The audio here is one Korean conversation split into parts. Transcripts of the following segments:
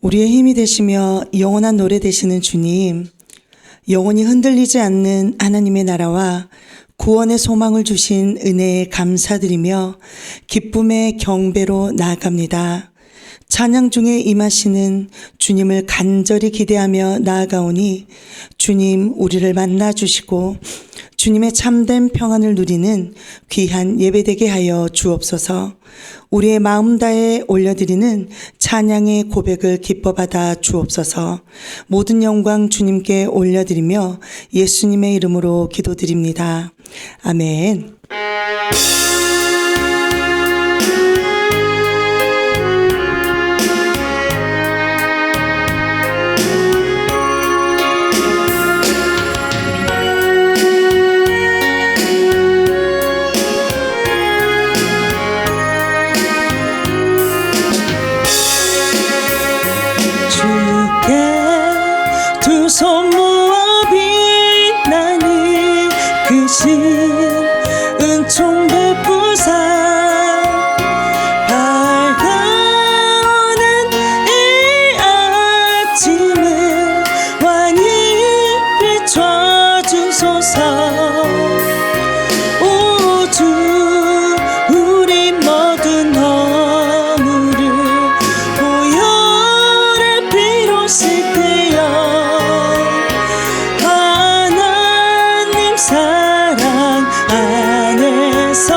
우리의 힘이 되시며 영원한 노래 되시는 주님, 영원히 흔들리지 않는 하나님의 나라와 구원의 소망을 주신 은혜에 감사드리며 기쁨의 경배로 나아갑니다. 찬양 중에 임하시는 주님을 간절히 기대하며 나아가오니 주님 우리를 만나주시고 주님의 참된 평안을 누리는 귀한 예배되게 하여 주옵소서. 우리의 마음 다해 올려드리는 찬양의 고백을 기뻐 받아 주옵소서. 모든 영광 주님께 올려드리며 예수님의 이름으로 기도드립니다. 아멘. 두 손 모아 비나니 크신 은총 베푸사 밝아오는 이 아침을 환히 비춰주소서. 오 주 우리 모든 허물을 보혈의 피로 씻으여 사랑 안에서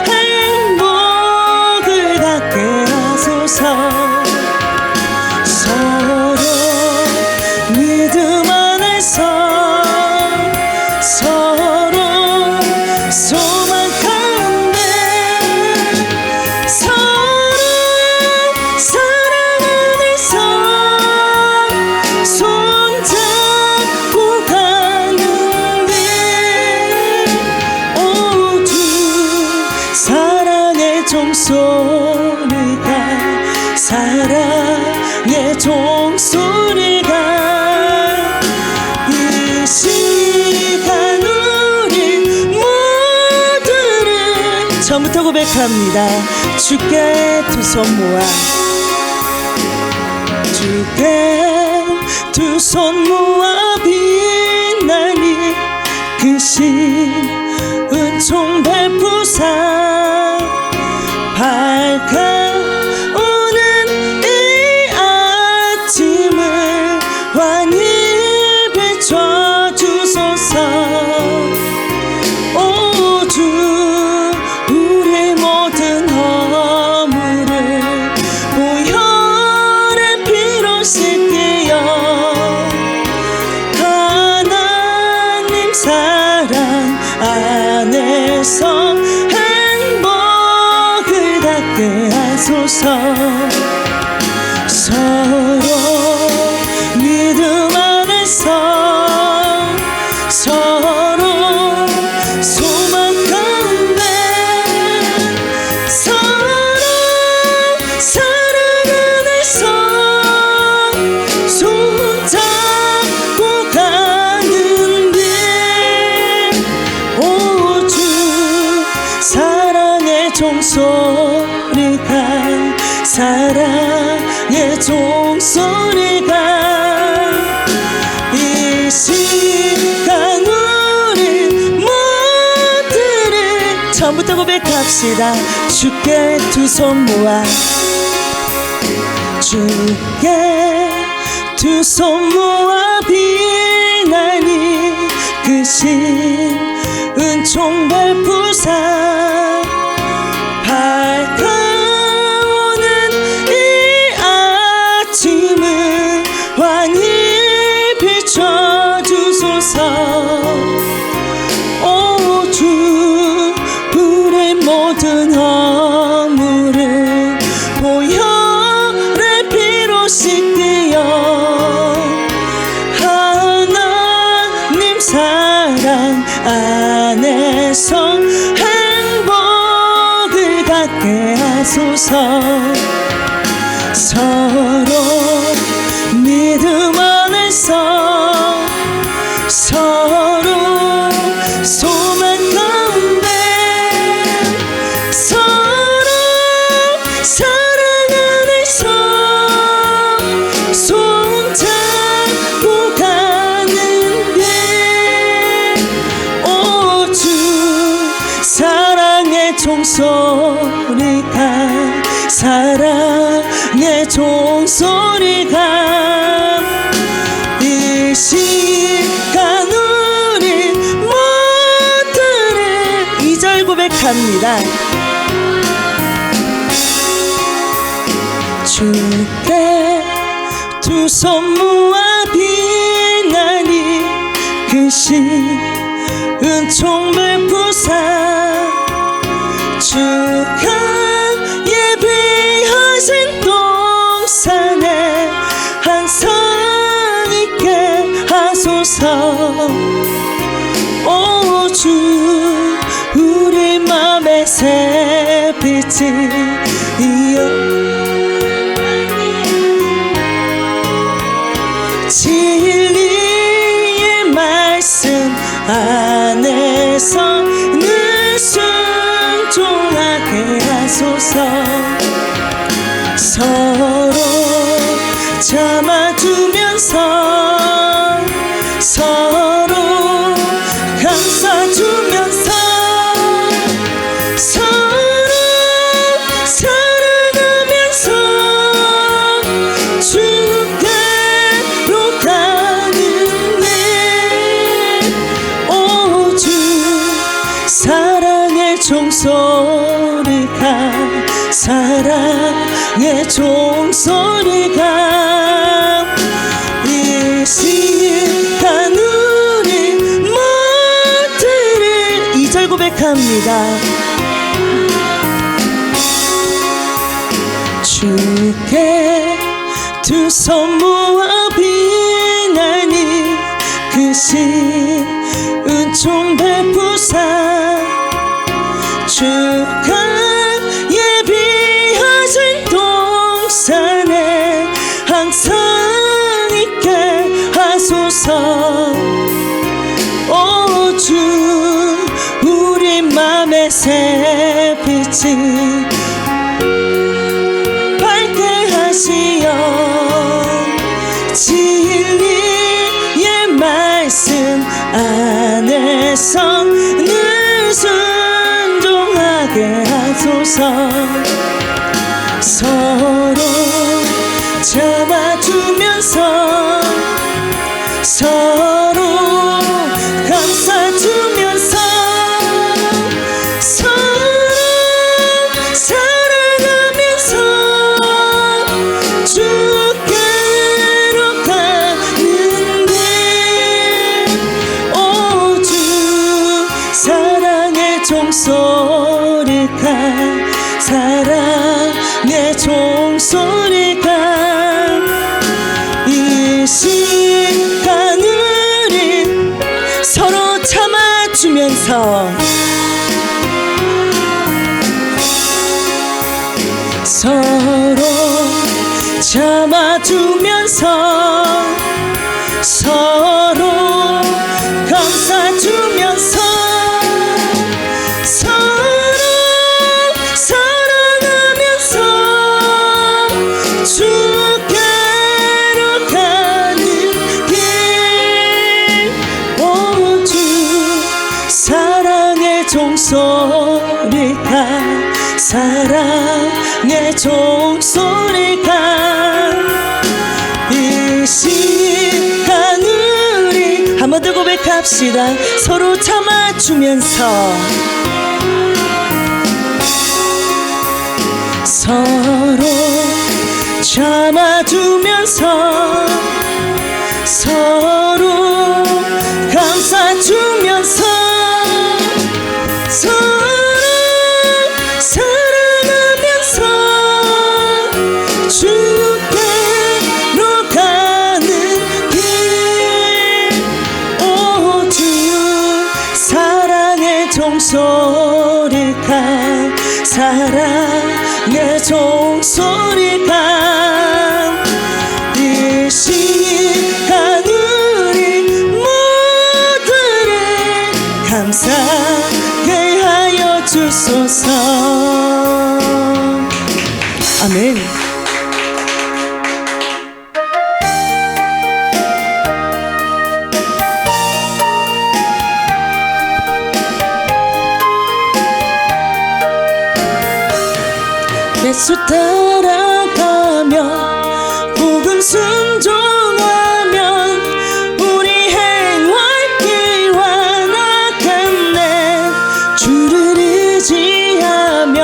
행복을 갖게 하소서. 서로 믿음 안에서 서로 소망 가운데 서로 사랑 안에서 손잡고 가는 사랑의 종소리가 사랑의 종소리가 이 시간 우리 모두를 처음부터 고백합니다. 주께 두 손 모아 주께 두 손 모아 비나니 크신 은총 베푸사 밝아오는 이 아침을 환히 비춰주소서. 오 주 우리 모든 허물을 보혈의 피로 씻기여 하나님 사랑 안에서 행복을 갖게 하소서. 서로 믿음 안에서 서로 소망 가운데 서로 사랑 안에서 손잡고 가는 길 오 주 사랑의 종소리가 사랑의 종소리가 이 시간 우리 모두를 처음부터 고백합시다. 주께 두 손 모아 주께 두 손 모아 비나니 크신 은총 베푸사 밝아오는 이 아침을 환히 비춰주소서. 오 주 우리 모든 허물을 보혈의 피로 씻기여 하나님 사랑 안에서 행복을 갖게 하소서. 서로 믿음 안에서 서로 소망 가운데 서로 사랑 안에서 종소리가 사랑의 종소리가 이 시간 우리 모두를 2절 고백합니다. 주께 두 손 모아 비나니 그 은총 베푸사 주가 예비하신 동산에 항상 있게 하소서. 오 주 우리 맘의 새빛이여 진리의 말씀 안에서 늘 순종하게 하소서. 서로 참아주면서 서로 감싸주면서 서로 사랑하면서 주께로 가는 길. 오 주 사랑의 종소리가 사랑의 종소리가 이 시간 우리 모두를 2절 고백합니다. 주께 두 손 모아 비나니 그 은총 베푸사 주가 예비하신 동산에 항상 있게 하소서. 오 주 우리 맘의 새빛이 밝게 하시어 진리의 말씀 안에서 늘 순종하게 하소서. 서로 참아주면서 서로 감싸주면서 서로 사랑하면서 주께로 가는 길. 오 주 사랑의 종소리가 사랑의 종소리가 이 시간 우리 서로 참아주면서 서로 참아주면서 서로 감싸주면서 서로 사랑하면서 주께로 가는 길. 오 주 사랑의 종소리가 사랑의 종소리가 이 시간 우리 한 번 더 고백합시다. 서로 참아주면서 서로 참아주면서 서로 감싸주면서 서로 사랑하면서 주께로 가는 길. 오 주 사랑의 종소리가 사랑의 종소리가 이 시간 우리 모두를 감사하게 하여 주소서. 아멘. 예수 따라가며 복음 순종하면 우리 행활길 완악함내 주를 의지하며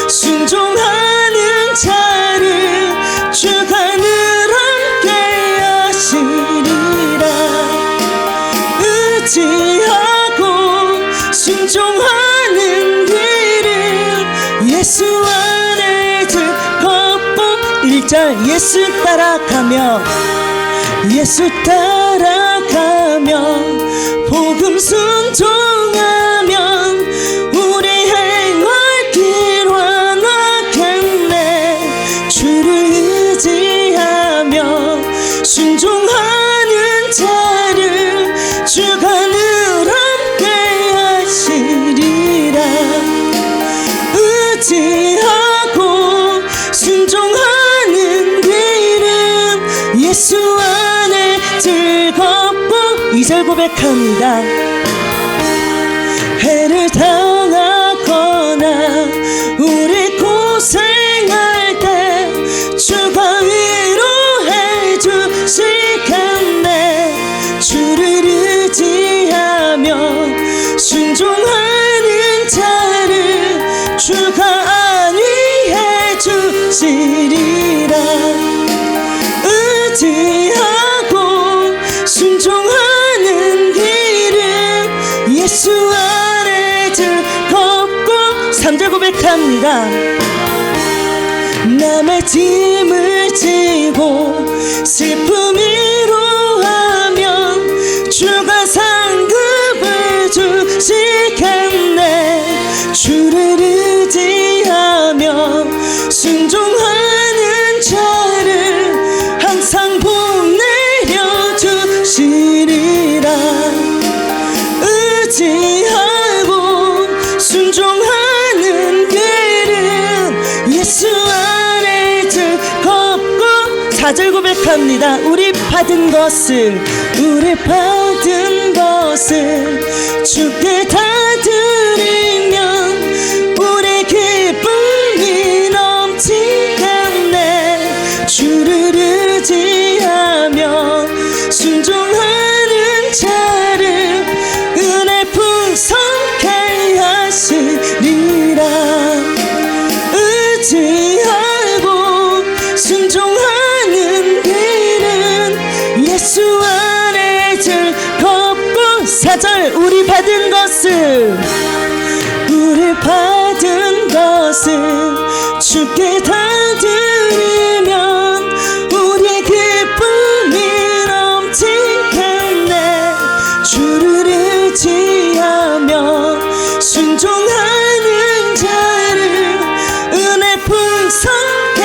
순종하는 자를 주가 늘 함께 하시리라. 의지하고 순종하는 길을 예수 안에 걷고 1절 예수 따라가며 예수 따라가며 복음 순종하면 우리 행활길 완악함내 주를 의지하며 순종하는 자를 주가 늘 함께 하시리라. 의지하고 순종하는 길은 예수 안에 즐겁고 2절 고백합니다. 해를 당하거나 우리 고생할 때 주가 위로해 주시겠네. 주를 의지하며 순종하는 자를 주가 안위해 주시리라. 의지하고 순종하는 길은 예수 안에 즐겁고 3절 고백합니다. 남의 짐을 지고 슬픔 위로하면 주가 상급을 주시겠네. 주를 의지하며 순종하는 자를 항상 복 내려주시리라. 의지하고 순종하는 길은 예수 안에 즐겁고 4절 고백합니다. 우리 받은 것은 주께 다 드리면 우리 기쁨이 넘치겠네. 주를 의지하며 순종하는 자를 은혜 풍성케 하시리라. 의지하고 순종하는 길은 예수 안에 즐겁고 4절 우리 받은 것은 주께 다 드리면 우리 기쁨이 넘치겠네. 주를 의지하며 순종하는 자를 은혜 풍성케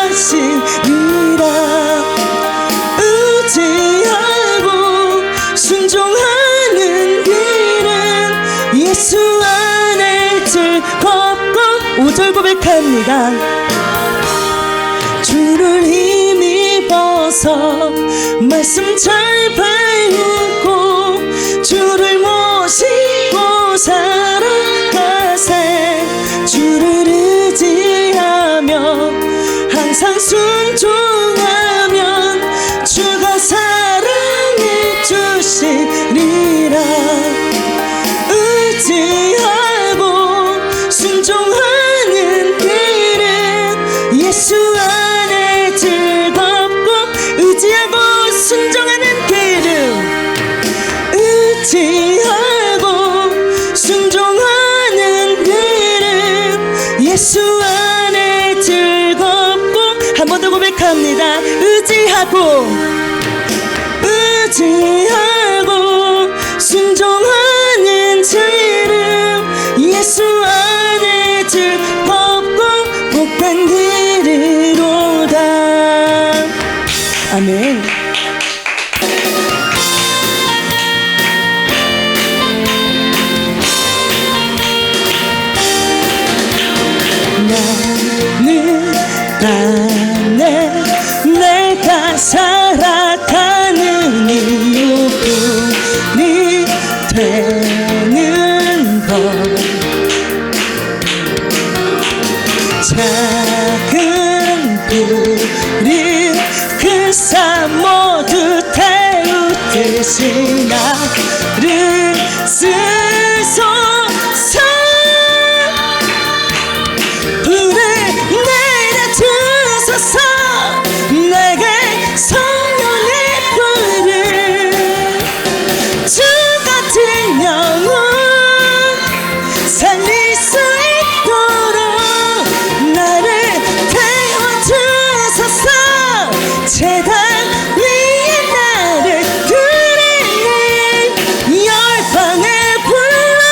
하시리라. 의지하고 순종하는 길은 예수 안에 즐겁고 5절 고백합니다. 주를 힘입어서 말씀 잘 배우고 주를 모시고 살아가세. 주를 의지하며 항상 순종하면 주가 사랑해 주시리라. 의지하고 순종하는 길은 예수 안에 즐겁고 의지하고 순종하는 길은 의지하고 순종하는 길은 예수 안에 즐겁고 한 번 더 고백합니다. 의지하고 순종하는 길은 예수 안에 즐겁고 복된 길이로다. 아멘. 나는 안에 내가 살아가는 이유뿐이 되는 것. 산 모두 태우듯이 나를 쓰소서. 불을 내려주소서. 내게 성령의 불을. 주 같은 영혼 살릴 수 있도록 나를 태워주소서. 제단 위에 나를 드리니 열방의 불로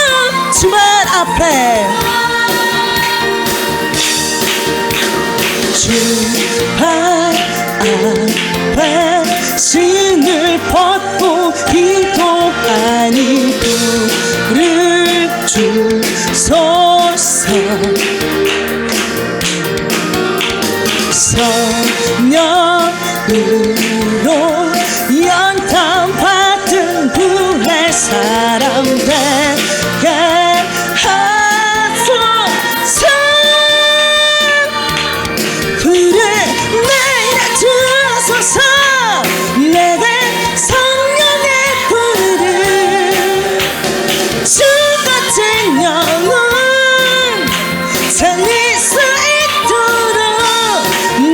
주말 앞에 주발 앞에 신을 벗고 기도하니 불을 주소서. 성령으로 연탄받은 불의 사람 되게 하소서. 불을 내려주소서. 내게 성령의 불을. 주 같은 영혼 살릴 수 있도록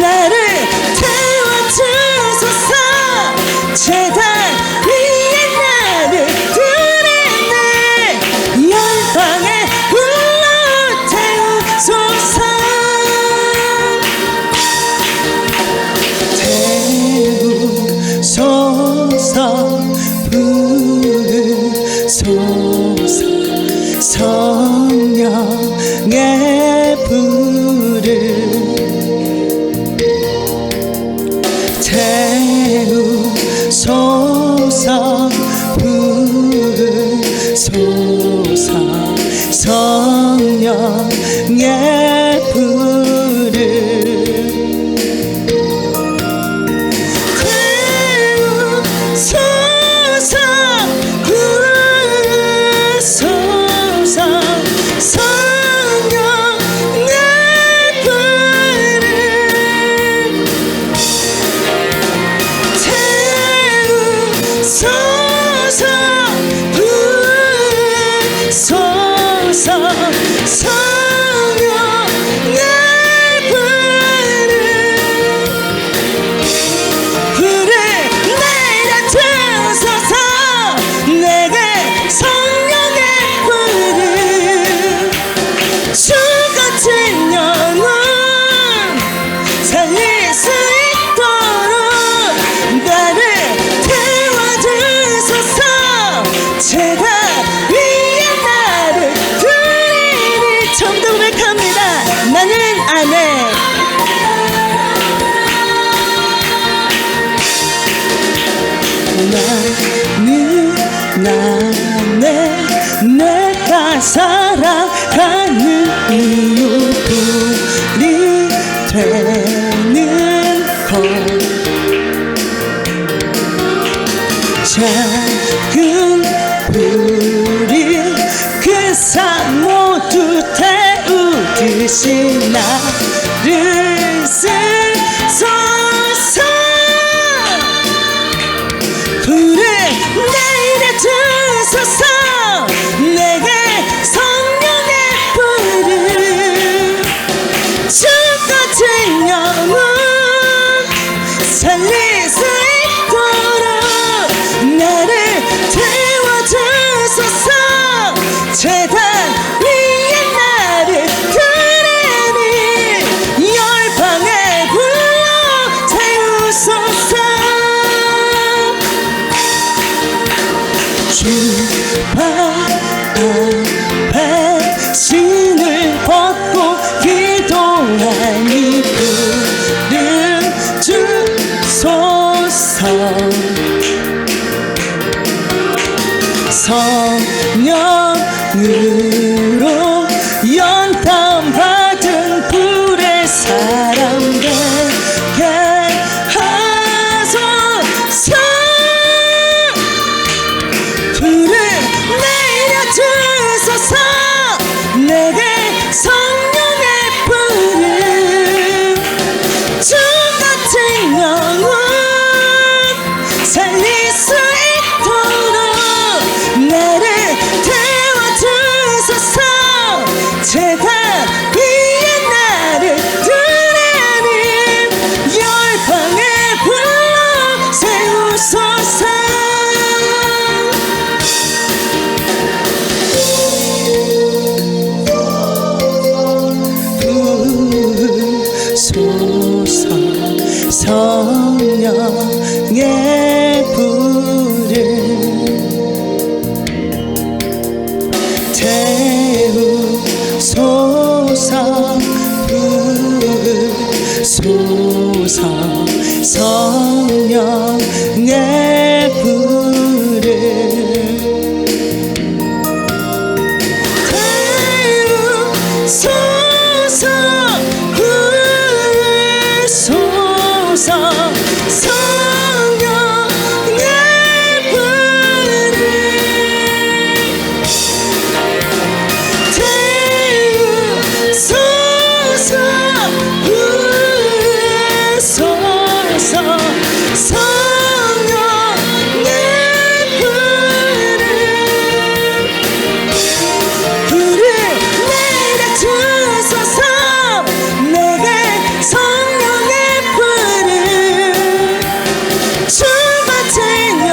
나를 태워주소서. 제단 위에 나를 드리네 열방의 불로 태우소서. 태우소서. 부으소서. 성령의 불을. 태우소서. 부으소서. 성령의 불을. 태우소서. 부으소서. 성령의 불을. 태우소서. 부으소서. 성령의 불을. 불을 내려주소서. 내게 성령의 불을. 주 같은 영혼 살릴 수 있도록 나를 태워주소서. 제단 위에 나를 드리니 정도 고백합니다. 나는 안해. 나는 내가 살아가는 이유 불이 되는 것. 작은 불이 그 산 모두 태우듯이 나를 쓰소서. 불을 내려주소서. 내게 성령의 불을. 주 같은 영혼 살릴 수 있도록 나를 태워주소서. 제단 위에 나를 드리니 열방의 불로 태우소서. 주발 앞에 신을 벗고 기도하니 불을 주소서. 성령으로 연탄받은 불의 사람 되게 하소서. 불을 내려주소서. 내 성령의 불을 태우소서 부으소서 성령의 불을 태우소서 부으소서 성령의 불을 태우소서 부으소서 성령의 불을 내려주소서 내게 성령의 불을 주가 되면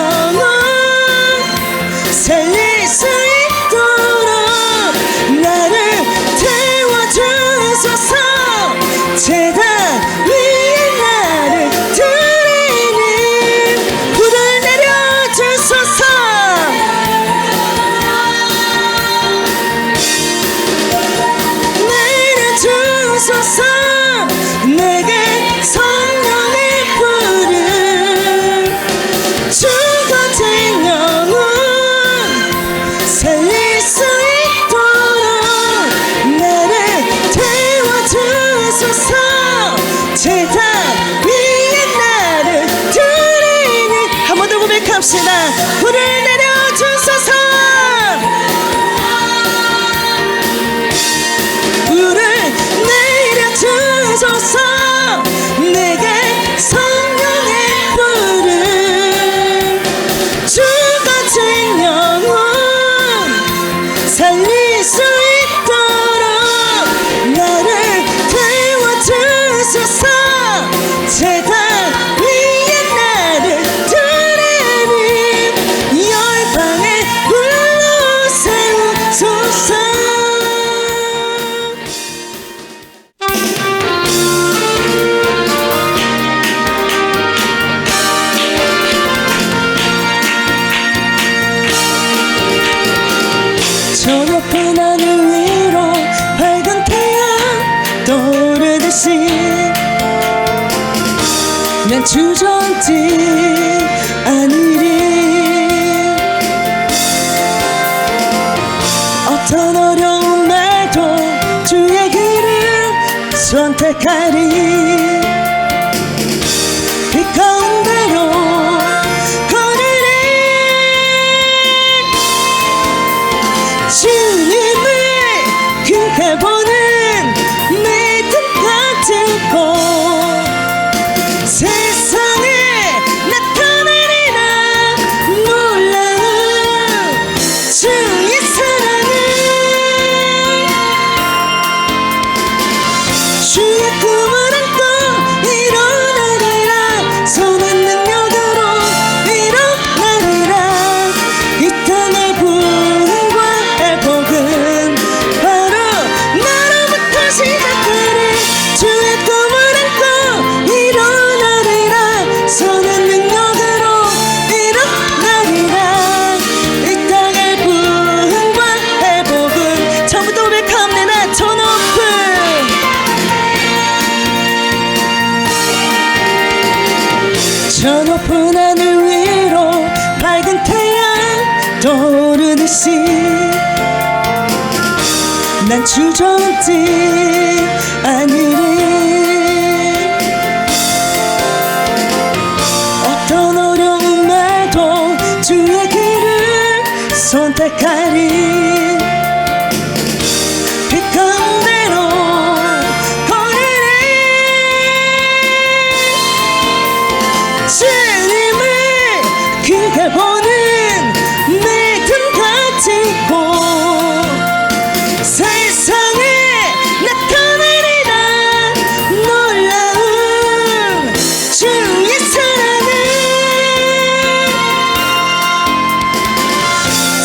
살릴 수 있도록 나를 태워주소서 제단 위에 나를 드리니 불을 내려주소서 내려주소서 내게 성령의 불을 주가 되면 살릴 수 있도록 나를 태워주소서 제단 위에 나를 드리니 한 번 더 고백합시다 불을 내려주소서 불을 내려주소서 내게 성령의 불을 주가 되면 살릴 수 있도록 나를 태워주소서 제단 위에 나를 드리니 열방에 불로 세우소서 저 높은 하늘 위로 밝은 태양 떠오르듯이 난 주저앉지 않으리 어떤 어려움에도 주의 길을 선택하리 빛 가운데로 걸으리 주님을 크게 보는 믿음 같은 꽃 세상에 나타내리라 놀라운 주의 사랑을 주의 꿈을 안고 일어나리라 선한 능력으로 일어나리라 이 땅의 부흥과 회복은 바로 나로부터 시작하리 주의 꿈을 안고 일어나리라 선한 능력으로 일어나리라 이 땅의 부흥과 회복은 처음부터 고백합니다 저 높은 저 높은 하늘 위로 밝은 태양 떠오르듯이 난 주저앉지 않으리 어떤 어려움에도 주의 길을 선택하리 빛 가운데로 걸으리 주님을 크게 보는 믿음 같은 꽃 세상에 나타내리라 놀라운 주의 사랑을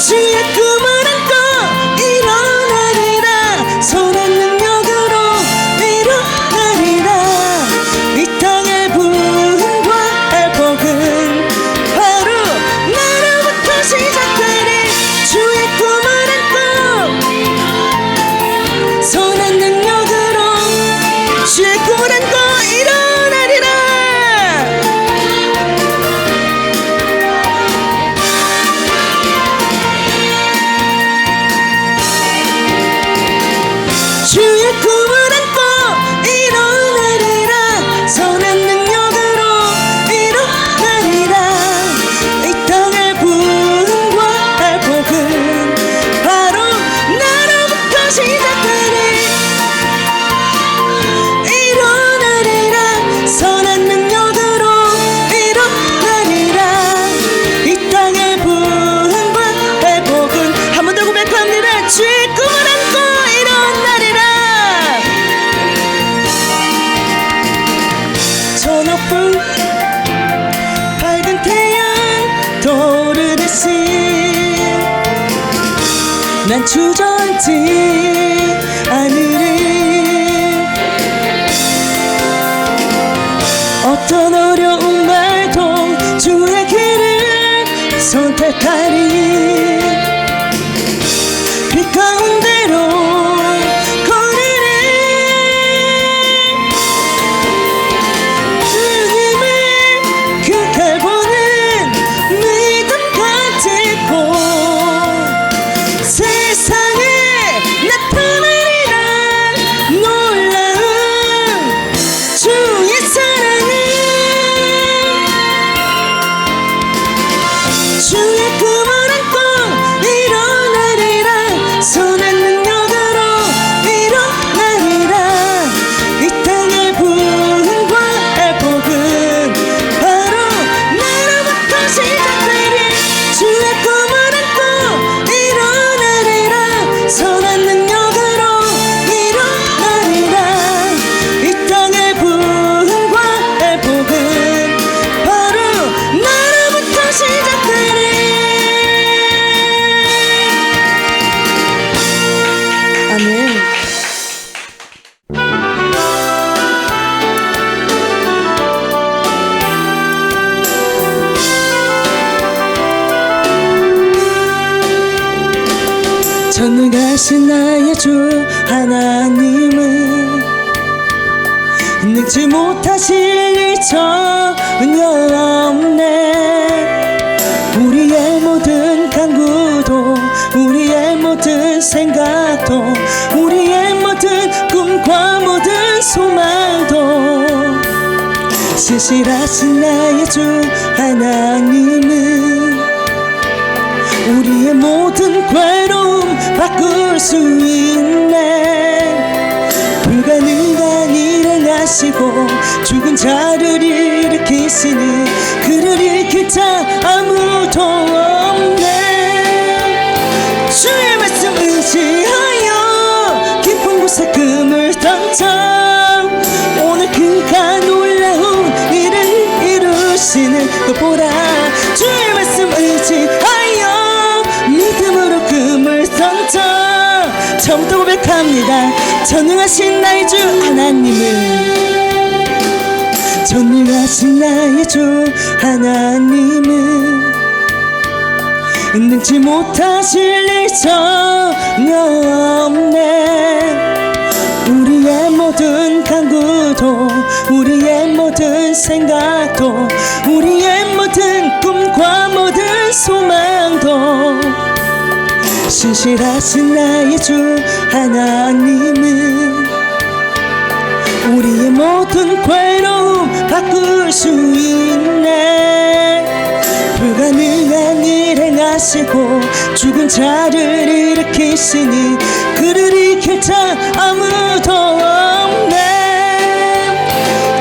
주의 꿈을 안고 난 주저앉지 않으리. 어떤 어려운 말도 주의 길을 선택하리. 빛 가운데로 걸으리. 주님을 그갈 보는 믿음 가지고 세상에 나타나리라. 놀라운 주의 사랑을. 주의 꿈을 안고 일어나리라. 선한 능력으로 일어나리라. 이 땅의 부흥과 회복은 바로 나로부터 시작되리. 주의 꿈을 안고 일어나리라. 선한 능력으로 일어나리라. 이 땅의 부흥과 회복은 바로 나로부터 시작되리. 아멘. 전능하신 나의 주 하나님은 능치 못하실 일 전혀 없네. 우리의 모든 간구도 우리의 모든 생각도 우리의 모든 꿈과 모든 소망도 신실하신 나의 주 하나님은 우리의 모든 괴로움 바꿀 수 있네. 불가능한 일을 하시고 죽은 자를 일으키시니 그를 일으킬 자 아무도 없네. 주의 말씀 의지하여 깊은 곳에 금을 던져 오늘 그가 놀라운 일을 이루시는 것 보라. 주의 말씀 의지하여 믿음으로 금을 던져. 처음부터 고백합니다. 전능하신 나의 주 하나님은 전능하신 나의 주 하나님은 능치 못하실 일 전혀 없네. 우리의 모든 간구도 우리의 모든 생각도 우리의 모든 꿈과 모든 소망도 신실하신 나의 주 하나님은 우리의 모든 괴로움 바꿀 수 있네. 불가능한 일 행하시고 죽은 자를 일으키시니 그를 일으킬 자 아무도 없네.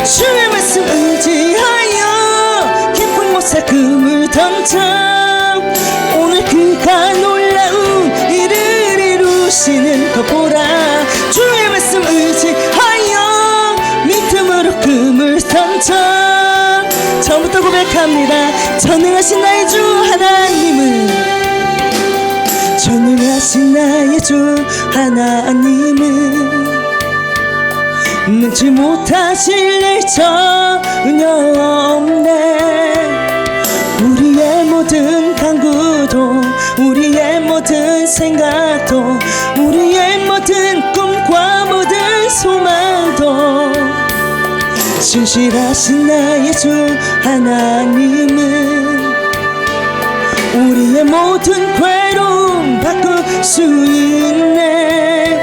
주의 말씀 의지하여 깊은 곳에 금을 던져 오늘 그가 놀라운 일을 이루시는 것 보라. 주의 말씀 의지하여 믿음으로 금을 던져. 처음부터 고백합니다. 전능하신 나의 주 하나님은 전능하신 나의 주 하나님은 능치 못하실 일 전혀 없네. 우리의 모든 간구도 우리의 모든 생각도 우리의 모든 꿈과 모든 소망도 신실하신 나의 주 하나님은 우리의 모든 괴로움 바꿀 수 있네.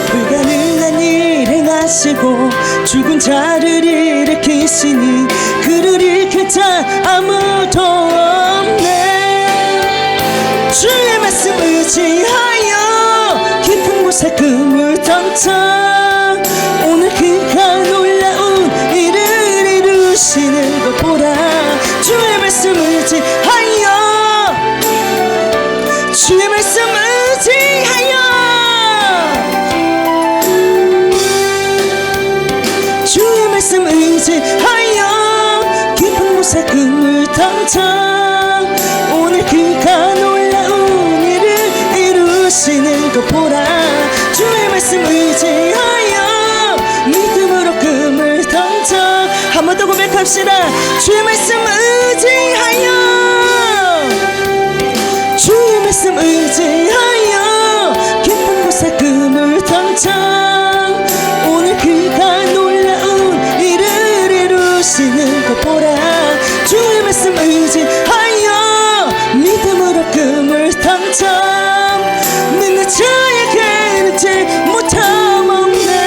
불가능한 일 행하시고 죽은 자를 일으키시니 그를 일으킬 자 아무도 없네. 주의 말씀 의지하여 깊은 곳에 금을 던져 오늘 그가 놀라운 일을 이루시는 것 보라. 주의 말씀 의지하여 주의 말씀 의지하여 주의 말씀 의지하여 깊은 곳에 금을 던져 오늘 그가 놀라운 일을 이루시 번 더 고백합시다. 주의 말씀 의지하여, 주의 말씀 의지하여 깊은 곳에 그물 던져 오늘 그가 놀라운 일을 이루시는 것 보라. 주의 말씀 의지하여 믿음으로 그물 던져 능히 저에게 늦지 못함없네.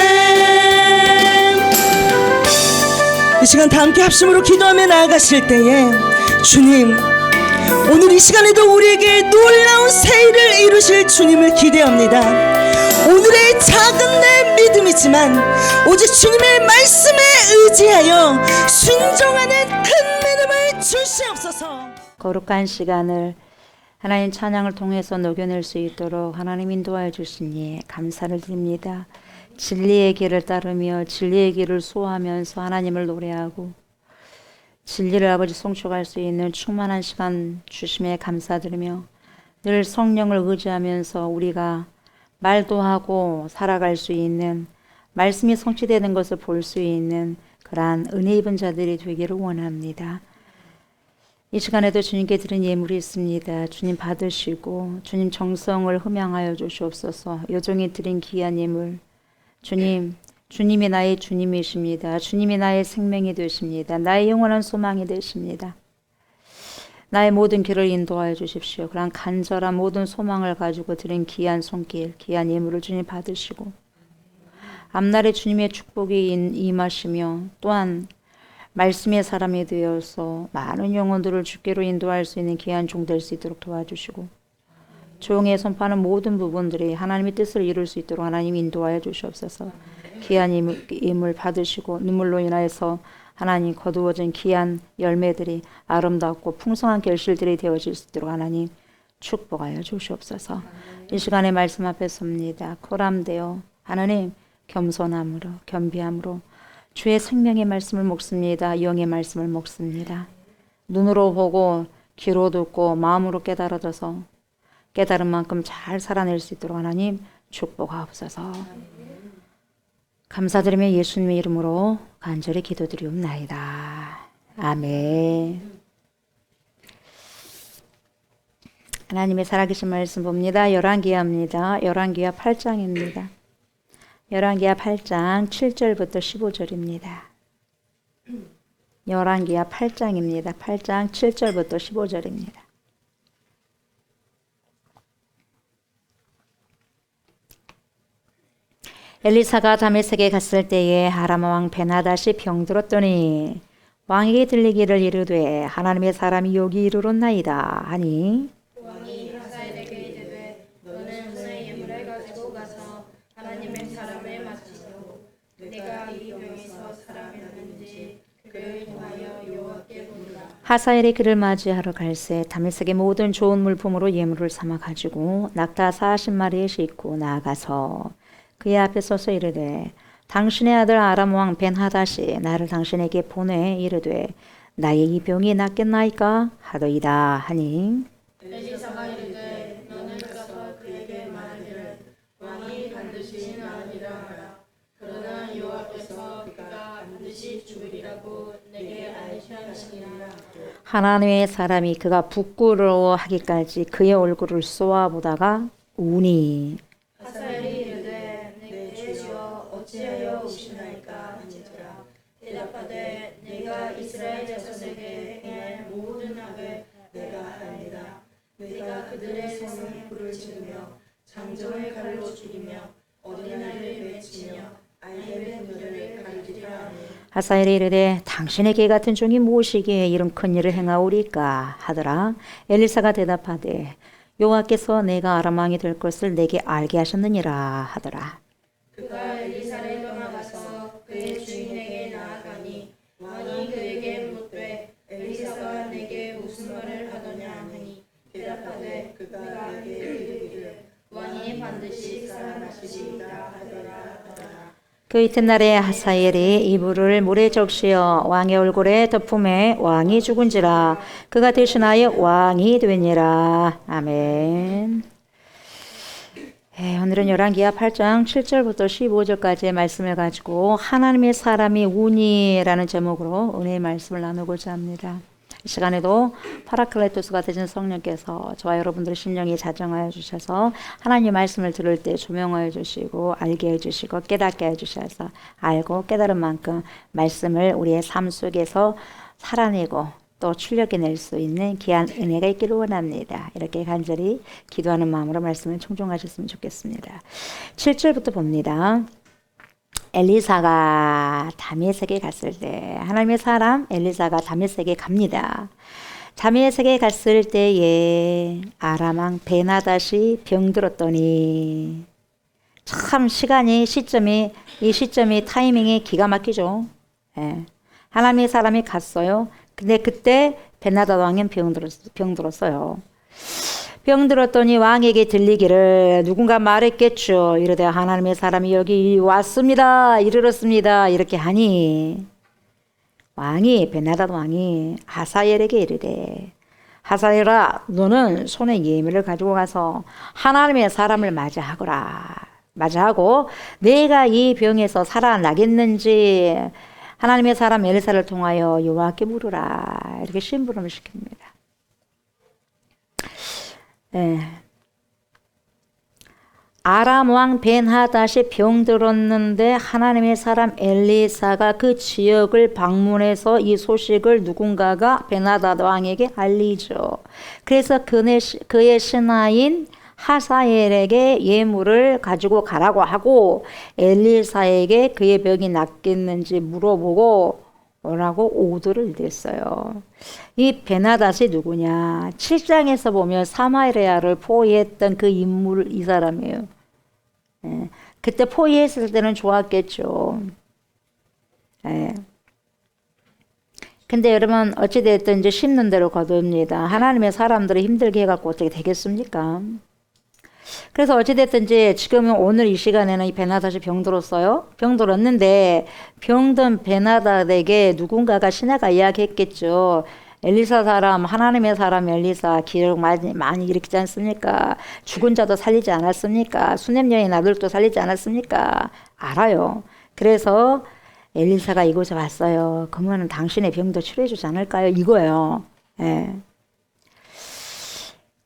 이 시간 다 함께 합심으로 기도하며 나아가실 때에 주님, 오늘 이 시간에도 우리에게 놀라운 새 일을 이루실 주님을 기대합니다. 오늘의 작은 내 믿음이지만 오직 주님의 말씀에 의지하여 순종하는 큰 믿음을 주시옵소서. 거룩한 시간을 하나님 찬양을 통해서 녹여낼 수 있도록 하나님 인도하여 주시니 감사를 드립니다. 진리의 길을 따르며 진리의 길을 수호하면서 하나님을 노래하고 진리를 아버지 송축할 수 있는 충만한 시간 주심에 감사드리며 늘 성령을 의지하면서 우리가 말도 하고 살아갈 수 있는 말씀이 성취되는 것을 볼 수 있는 그러한 은혜 입은 자들이 되기를 원합니다. 이 시간에도 주님께 드린 예물이 있습니다. 주님 받으시고 주님 정성을 흠양하여 주시옵소서. 여종이 드린 귀한 예물 주님, 주님이 나의 주님이십니다. 주님이 나의 생명이 되십니다. 나의 영원한 소망이 되십니다. 나의 모든 길을 인도하여 주십시오. 그런 간절한 모든 소망을 가지고 드린 귀한 손길, 귀한 예물을 주님 받으시고 앞날에 주님의 축복이 임하시며 또한 말씀의 사람이 되어서 많은 영혼들을 주께로 인도할 수 있는 귀한 종 될 수 있도록 도와주시고 종의 선포하는 모든 부분들이 하나님의 뜻을 이룰 수 있도록 하나님 인도하여 주시옵소서. 귀한 임을 받으시고 눈물로 인하여서 하나님 거두어진 귀한 열매들이 아름답고 풍성한 결실들이 되어질 수 있도록 하나님 축복하여 주시옵소서. 이 시간에 말씀 앞에 섭니다. 코람되어 하나님 겸손함으로 겸비함으로 주의 생명의 말씀을 먹습니다. 영의 말씀을 먹습니다. 눈으로 보고 귀로 듣고 마음으로 깨달아져서 깨달은 만큼 잘 살아낼 수 있도록 하나님 축복하옵소서. 감사드리며 예수님의 이름으로 간절히 기도드리옵나이다. 아멘. 하나님의 살아계신 말씀 봅니다. 열왕기하입니다. 열왕기하 8장입니다. 열왕기하 8장 7절부터 15절입니다. 열왕기하 8장입니다. 8장 7절부터 15절입니다. 엘리사가 다메섹에 갔을 때에 아람 왕 베나닷이 병들었더니 왕에게 들리기를 이르되 하나님의 사람이 여기 이르렀나이다 하니 왕이 하사엘에게 이르되 너는 은의 예물을 가지고 가서 하나님의 사람을 맞추시고 내가 이 병에서 살아났는지 그를 통하여 여호와께 보리라. 하사엘이 그를 맞이하러 갈새 다메섹의 모든 좋은 물품으로 예물을 삼아 가지고 낙타 40마리에 싣고 나아가서 그의 앞에 서서 이르되 당신의 아들 아람 왕 벤하닷이 나를 당신에게 보내 이르되 나의 이 병이 낫겠나이까 하더이다 하니 엘리사가 이르되 너는 가서 그에게 말하기를 왕이 반드시 나으리라 하라. 그러나 여호와께서 그가 반드시 죽으리라고 내게 알게 하시니라. 하나님의 사람이 그가 부끄러워하기까지 그의 얼굴을 쏘아보다가 우니 하사엘이 이르되 내 주여 어찌하여 우시나이까 하니라. 대답하되 내가 이스라엘 자손에게 행할 모든 악을 내가 알리라. 내가 그들의 성에 불을 지르며 장정을 칼로 죽이며 어린아이를 맺히며 아이의 눈을 가리리라 하니 하사엘이 이르되 당신의 개 같은 종이 무엇이기에 이런 큰 일을 행하오리까 하더라. 엘리사가 대답하되 여호와께서 내가 아람 왕이 될 것을 내게 알게 하셨느니라 하더라. 그가 엘리사를 떠나가서 그의 주인에게 나아가니 왕이 그에게 묻되 엘리사가 내게 무슨 말을 하더냐 하니 대답하되 그가 내게 이르기를 왕이 반드시 살아나시리이다 하더라. 그 이튿날에 하사엘이 이불을 물에 적시어 왕의 얼굴에 덮음에 왕이 죽은지라 그가 대신하여 왕이 되니라. 아멘. 오늘은 열왕기하 8장 7절부터 15절까지의 말씀을 가지고 하나님의 사람이 운이라는 제목으로 은혜의 말씀을 나누고자 합니다. 이 시간에도 파라클레토스가 되신 성령께서 저와 여러분들의 심령이 자정하여 주셔서 하나님의 말씀을 들을 때 조명하여 주시고 알게 해주시고 깨닫게 해주셔서 알고 깨달은 만큼 말씀을 우리의 삶 속에서 살아내고 또 출력해낼 수 있는 귀한 은혜가 있기를 원합니다. 이렇게 간절히 기도하는 마음으로 말씀을 청종하셨으면 좋겠습니다. 7절부터 봅니다. 엘리사가 다메섹에 갔을 때 하나님의 사람 엘리사가 다메섹에 갑니다. 다메섹에 갔을 때에 아람 왕 베나닷이 병들었더니 참 이 시점이 타이밍이 기가 막히죠. 예. 하나님의 사람이 갔어요. 근데 그때 베나닷 왕은 병들었어요. 병들었더니 왕에게 들리기를 누군가 말했겠죠. 이르되 하나님의 사람이 여기 왔습니다. 이르렀습니다. 이렇게 하니 베나닷 왕이 하사엘에게 이르되 하사엘아 너는 손에 예물을 가지고 가서 하나님의 사람을 맞이하고 내가 이 병에서 살아나겠는지 하나님의 사람 엘리사를 통하여 여호와께 물으라. 이렇게 심부름을 시킵니다. 네. 아람 왕 벤하닷이 병들었는데 하나님의 사람 엘리사가 그 지역을 방문해서 이 소식을 누군가가 벤하닷 왕에게 알리죠. 그래서 그의 신하인 하사엘에게 예물을 가지고 가라고 하고 엘리사에게 그의 병이 낫겠는지 물어보고 오라고 오더를 냈어요. 이 베나닷이 누구냐? 7장에서 보면 사마리아를 포위했던 그 인물 이 사람이에요. 예. 그때 포위했을 때는 좋았겠죠. 예. 근데 여러분 어찌됐든 이제 심는 대로 거둡니다. 하나님의 사람들을 힘들게 해갖고 어떻게 되겠습니까? 그래서 어찌됐든지 지금 오늘 이 시간에는 이 베나닷이 병들었어요. 병들었는데 병든 베나닷에게 누군가가 신하가 이야기했겠죠. 엘리사 사람, 하나님의 사람 엘리사 기록 많이 일으키지 않습니까? 죽은 자도 살리지 않았습니까? 수냄 여인 아들도 살리지 않았습니까? 알아요. 그래서 엘리사가 이곳에 왔어요. 그러면 당신의 병도 치료해 주지 않을까요? 이거예요. 예.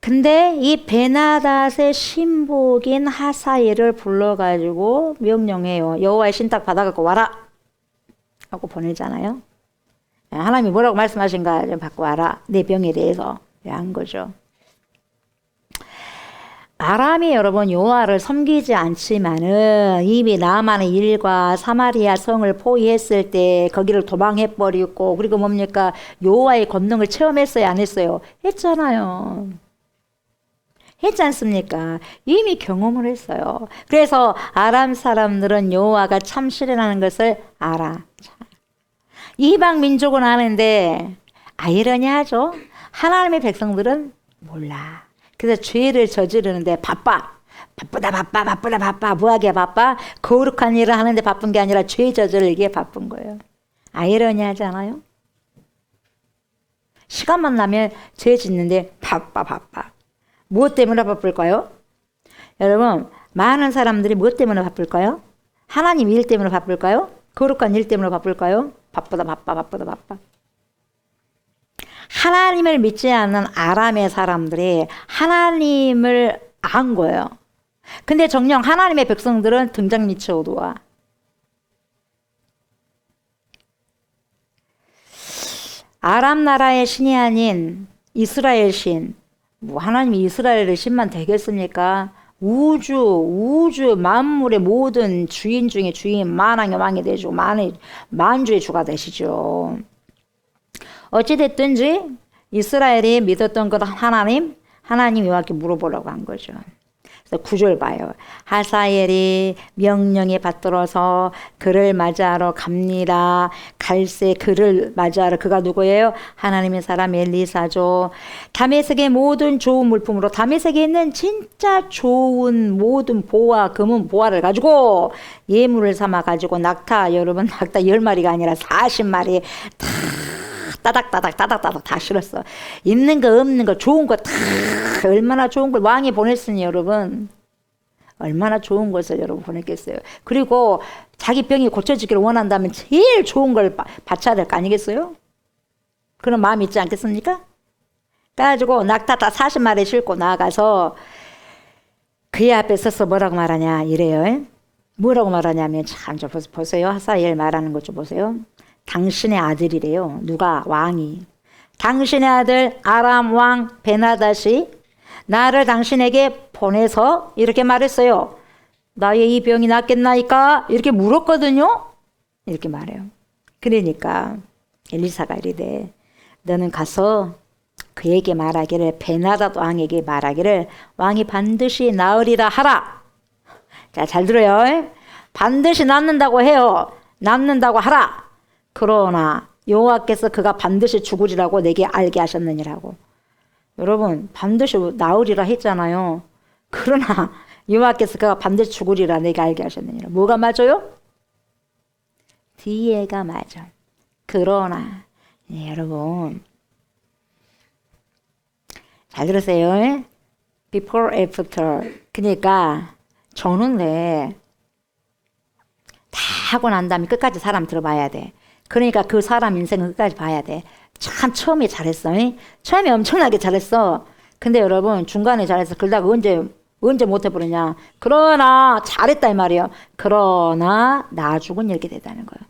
근데 이 베나닷의 신복인 하사엘을 불러가지고 명령해요. 여호와의 신탁 받아갖고 와라 하고 보내잖아요. 하나님이 뭐라고 말씀하신가 좀 받고 와라. 내 병에 대해서 한 거죠. 아람이 여러분 여호와를 섬기지 않지만은 이미 나아만의 일과 사마리아 성을 포위했을 때 거기를 도망해버리고 그리고 뭡니까 여호와의 권능을 체험했어요 안 했어요? 했잖아요. 했지 않습니까? 이미 경험을 했어요. 그래서 아람 사람들은 여호와가 참신이라는 것을 알아. 이방 민족은 아는데 아이러니하죠. 하나님의 백성들은 몰라. 그래서 죄를 저지르는데 바쁘다. 뭐하게 바빠? 거룩한 일을 하는데 바쁜 게 아니라 죄 저지르기에 바쁜 거예요. 아이러니하지 않아요? 시간만 나면 죄 짓는데 바빠. 무엇 때문에 바쁠까요? 여러분 많은 사람들이 무엇 때문에 바쁠까요? 하나님 일 때문에 바쁠까요? 거룩한 일 때문에 바쁠까요? 바쁘다. 하나님을 믿지 않는 아람의 사람들이 하나님을 안 거예요. 근데 정녕 하나님의 백성들은 등장 밑이 어두워. 아람 나라의 신이 아닌 이스라엘 신. 뭐 하나님이 이스라엘의 신만 되겠습니까? 우주 만물의 모든 주인 중에 주인 만왕의 왕이 되시고 만주의 주가 되시죠. 어찌됐든지 이스라엘이 믿었던 것 하나님 여호와께 물어보라고 한 거죠. 그래서 9절 봐요. 하사엘이 명령에 받들어서 그를 맞이하러 갑니다. 갈새 그를 맞이하러 그가 누구예요? 하나님의 사람 엘리사죠. 다메섹의 모든 좋은 물품으로 다메섹에 있는 진짜 좋은 모든 보화 금은 보화를 가지고 예물을 삼아 가지고 여러분 낙타 10마리가 아니라 40마리 따닥따닥 다 실었어. 있는 거 없는 거 좋은 거 다 얼마나 좋은 걸 왕이 보냈으니 여러분 얼마나 좋은 것을 여러분 보냈겠어요. 그리고 자기 병이 고쳐지기를 원한다면 제일 좋은 걸 바쳐야 될 거 아니겠어요? 그런 마음이 있지 않겠습니까? 그래가지고 낙타 다 40마리 싣고 나가서 그의 앞에 서서 뭐라고 말하냐 이래요. 뭐라고 말하냐면 참 좀 보세요. 하사엘 말하는 것 좀 보세요. 당신의 아들이래요. 누가? 왕이. 당신의 아들 아람 왕 베나닷이 나를 당신에게 보내서 이렇게 말했어요. 나의 이 병이 낫겠나이까? 이렇게 물었거든요. 이렇게 말해요. 그러니까 엘리사가 이르되 너는 가서 그에게 말하기를 베나닷 왕에게 말하기를 왕이 반드시 나으리라 하라. 자, 잘 들어요. 반드시 낫는다고 해요. 낫는다고 하라. 그러나 여호와께서 그가 반드시 죽으리라고 내게 알게 하셨느니라고. 여러분 반드시 나으리라 했잖아요. 그러나 여호와께서 그가 반드시 죽으리라 내게 알게 하셨느니라. 뭐가 맞아요? 뒤에가 맞아. 그러나 여러분 잘 들으세요. Before, after. 그러니까 저는 왜 다 하고 난 다음에 끝까지 사람 들어봐야 돼. 그러니까 그 사람 인생을 끝까지 봐야 돼. 참 처음에 잘했어. 처음에 엄청나게 잘했어. 근데 여러분 중간에 잘했어. 그러다가 언제 못해버리냐. 그러나 잘했다 이 말이에요. 그러나 나중은 이렇게 되다는 거예요.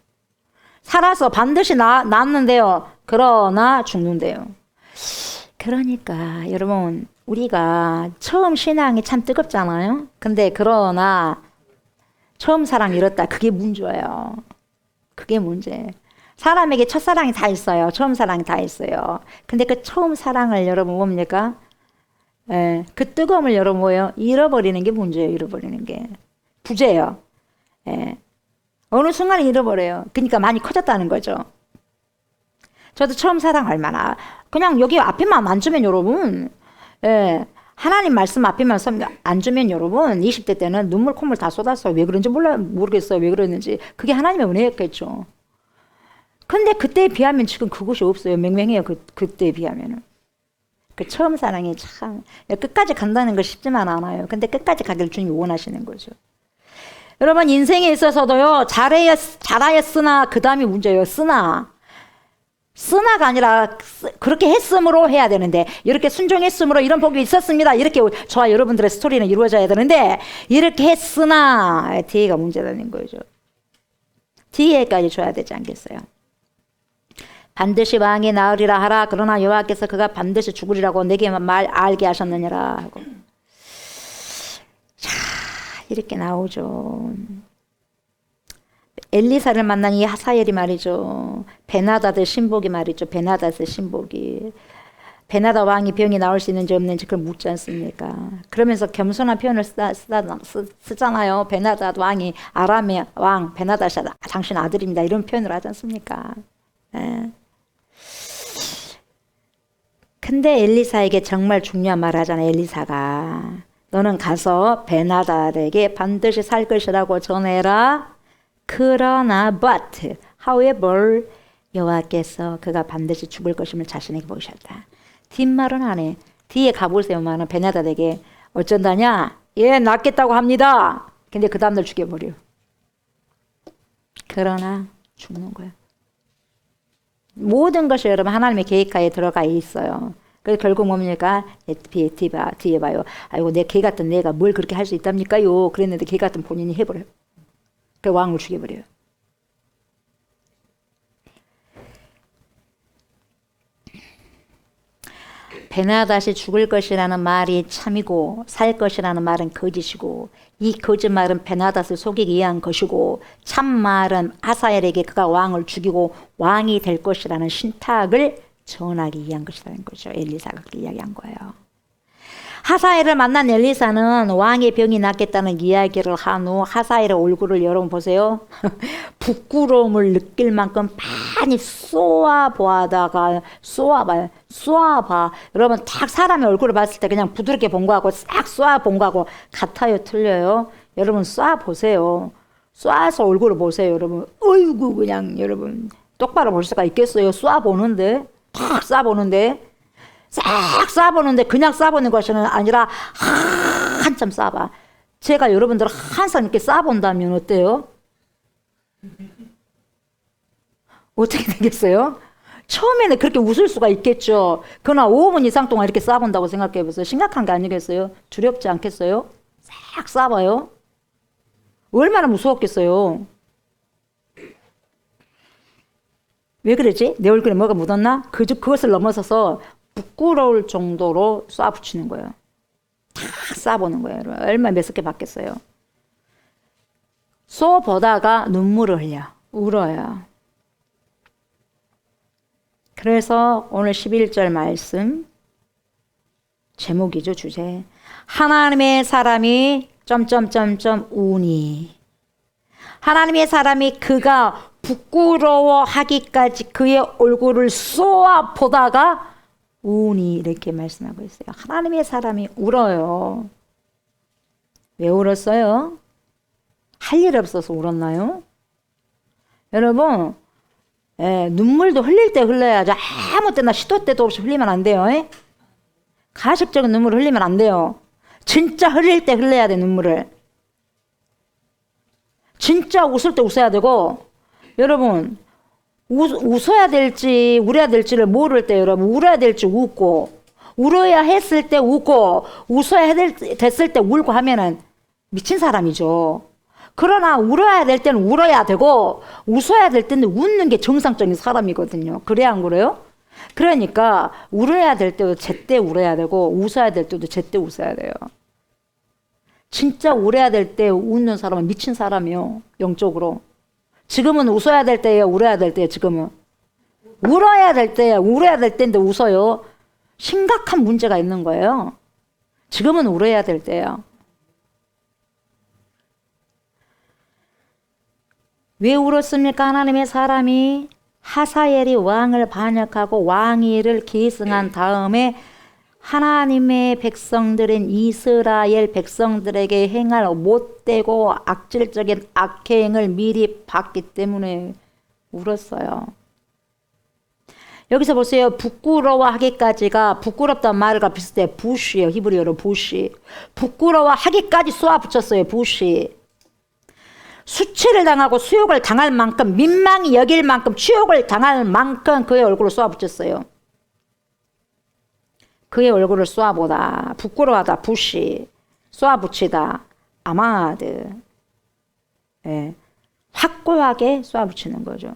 살아서 반드시 낫는데요. 그러나 죽는데요. 그러니까 여러분 우리가 처음 신앙이 참 뜨겁잖아요. 근데 그러나 처음 사랑 잃었다. 그게 문제예요. 그게 문제. 사람에게 첫사랑이 다 있어요. 처음 사랑이 다 있어요. 근데 그 처음 사랑을 여러분 뭡니까? 그 뜨거움을 여러분 뭐예요? 잃어버리는 게 문제예요. 잃어버리는 게. 부재예요. 어느 순간에 잃어버려요. 그러니까 많이 커졌다는 거죠. 저도 처음 사랑 얼마나 그냥 여기 앞에만 앉으면 여러분 하나님 말씀 앞에만 앉으면 여러분 20대 때는 눈물 콧물 다 쏟았어요. 왜 그런지 모르겠어요. 왜 그랬는지. 그게 하나님의 은혜였겠죠. 근데 그때에 비하면 지금 그것이 없어요. 맹맹해요. 그때에 비하면은. 그 처음 사랑이 참 끝까지 간다는 거 쉽지만 않아요. 근데 끝까지 가길 주님이 원하시는 거죠. 여러분 인생에 있어서도요. 잘하였으나 그 다음이 문제예요. 쓰나가 아니라 그렇게 했으므로 해야 되는데 이렇게 순종했으므로 이런 복이 있었습니다. 이렇게 저와 여러분들의 스토리는 이루어져야 되는데 이렇게 했으나 뒤에가 문제라는 거죠. 뒤에까지 줘야 되지 않겠어요? 반드시 왕이 나으리라 하라. 그러나 여호와께서 그가 반드시 죽으리라고 내게 알게 하셨느니라 하고. 자, 이렇게 나오죠. 엘리사를 만난 이 하사엘이 말이죠. 베나닷의 신복이 말이죠. 베나닷의 신복이. 베나닷 왕이 병이 나올 수 있는지 없는지 그걸 묻지 않습니까? 그러면서 겸손한 표현을 쓰잖아요. 베나닷 왕이 아람의 왕 베나닷이 당신 아들입니다. 이런 표현을 하지 않습니까? 근데 엘리사에게 정말 중요한 말을 하잖아요. 엘리사가 너는 가서 베나닷에게 반드시 살 것이라고 전해라. 그러나 but however 여호와께서 그가 반드시 죽을 것임을 자신에게 보이셨다. 뒷말은 안 해. 뒤에 가보세요만은 베나닷에게 어쩐다냐? 예, 낫겠다고 합니다. 근데 그 다음날 죽여버려. 그러나 죽는 거야. 모든 것이 여러분 하나님의 계획하에 들어가 있어요. 그래서 결국 뭡니까? 뒤에 봐요. 아이고 내 개 같은 내가 뭘 그렇게 할 수 있답니까요? 그랬는데 개 같은 본인이 해버려요. 그 왕을 죽여버려요. 베나닷이 죽을 것이라는 말이 참이고 살 것이라는 말은 거짓이고 이 거짓말은 베나닷을 속이기 위한 것이고 참말은 하사엘에게 그가 왕을 죽이고 왕이 될 것이라는 신탁을 전하기 위한 것이라는 거죠. 엘리사가 그렇게 이야기한 거예요. 하사엘을 만난 엘리사는 왕의 병이 낫겠다는 이야기를 한 후 하사엘의 얼굴을 여러분 보세요. 부끄러움을 느낄 만큼 많이 쏘아봐. 여러분 딱 사람의 얼굴을 봤을 때 그냥 부드럽게 본 거하고 싹 쏘아본 거하고 같아요? 틀려요? 여러분 쏘아보세요. 쏘아서 얼굴을 보세요. 여러분 어이구 그냥 여러분 똑바로 볼 수가 있겠어요? 쏘아보는데 탁 쏴보는데 싹 쏴보는데 그냥 쏴보는 것이 아니라 한참 쏴봐. 제가 여러분들 항상 이렇게 쌓아본다면 어때요? 어떻게 되겠어요? 처음에는 그렇게 웃을 수가 있겠죠. 그러나 5분 이상 동안 이렇게 쌓아본다고 생각해 보세요. 심각한 게 아니겠어요? 두렵지 않겠어요? 싹 쌓아봐요. 얼마나 무서웠겠어요? 왜 그러지? 내 얼굴에 뭐가 묻었나? 그것을 넘어서서 부끄러울 정도로 쏴붙이는 거예요. 다 쏴보는 거예요. 얼마나 매섭게 받겠어요? 쏘보다가 눈물을 흘려. 울어요. 그래서 오늘 11절 말씀 제목이죠, 주제. 하나님의 사람이 우니. 하나님의 사람이 그가 부끄러워하기까지 그의 얼굴을 쏘아 보다가 우니 이렇게 말씀하고 있어요. 하나님의 사람이 울어요. 왜 울었어요? 할 일 없어서 울었나요? 여러분, 눈물도 흘릴 때 흘려야죠. 아무 때나 시도 때도 없이 흘리면 안 돼요. 가식적인 눈물을 흘리면 안 돼요. 진짜 흘릴 때 흘려야 돼, 눈물을. 진짜 웃을 때 웃어야 되고, 여러분, 웃어야 될지 울어야 될지를 모를 때 여러분, 울어야 될지 웃고, 울어야 했을 때 웃고, 웃어야 됐을 때 울고 하면은 미친 사람이죠. 그러나 울어야 될 때는 울어야 되고 웃어야 될 때는 웃는 게 정상적인 사람이거든요. 그래야 안 그래요? 그러니까 울어야 될 때도 제때 울어야 되고 웃어야 될 때도 제때 웃어야 돼요. 진짜 울어야 될 때 웃는 사람은 미친 사람이요. 영적으로. 지금은 웃어야 될 때예요, 울어야 될 때예요. 지금은 울어야 될 때예요. 울어야 될 때인데 웃어요. 심각한 문제가 있는 거예요. 지금은 울어야 될 때예요. 왜 울었습니까? 하나님의 사람이 하사엘이 왕을 반역하고 왕위를 계승한 다음에 하나님의 백성들인 이스라엘 백성들에게 행할 못되고 악질적인 악행을 미리 봤기 때문에 울었어요. 여기서 보세요. 부끄러워하기까지가 부끄럽다는 말과 비슷해요. 부시예요. 히브리어로 부시. 부끄러워하기까지 쏘아붙였어요. 부시. 수치를 당하고 수욕을 당할 만큼 민망히 여길 만큼 추욕을 당할 만큼 그의 얼굴을 쏘아붙였어요. 그의 얼굴을 쏘아보다 부끄러워하다 부시 쏘아붙이다 아마드 확고하게 쏘아붙이는 거죠.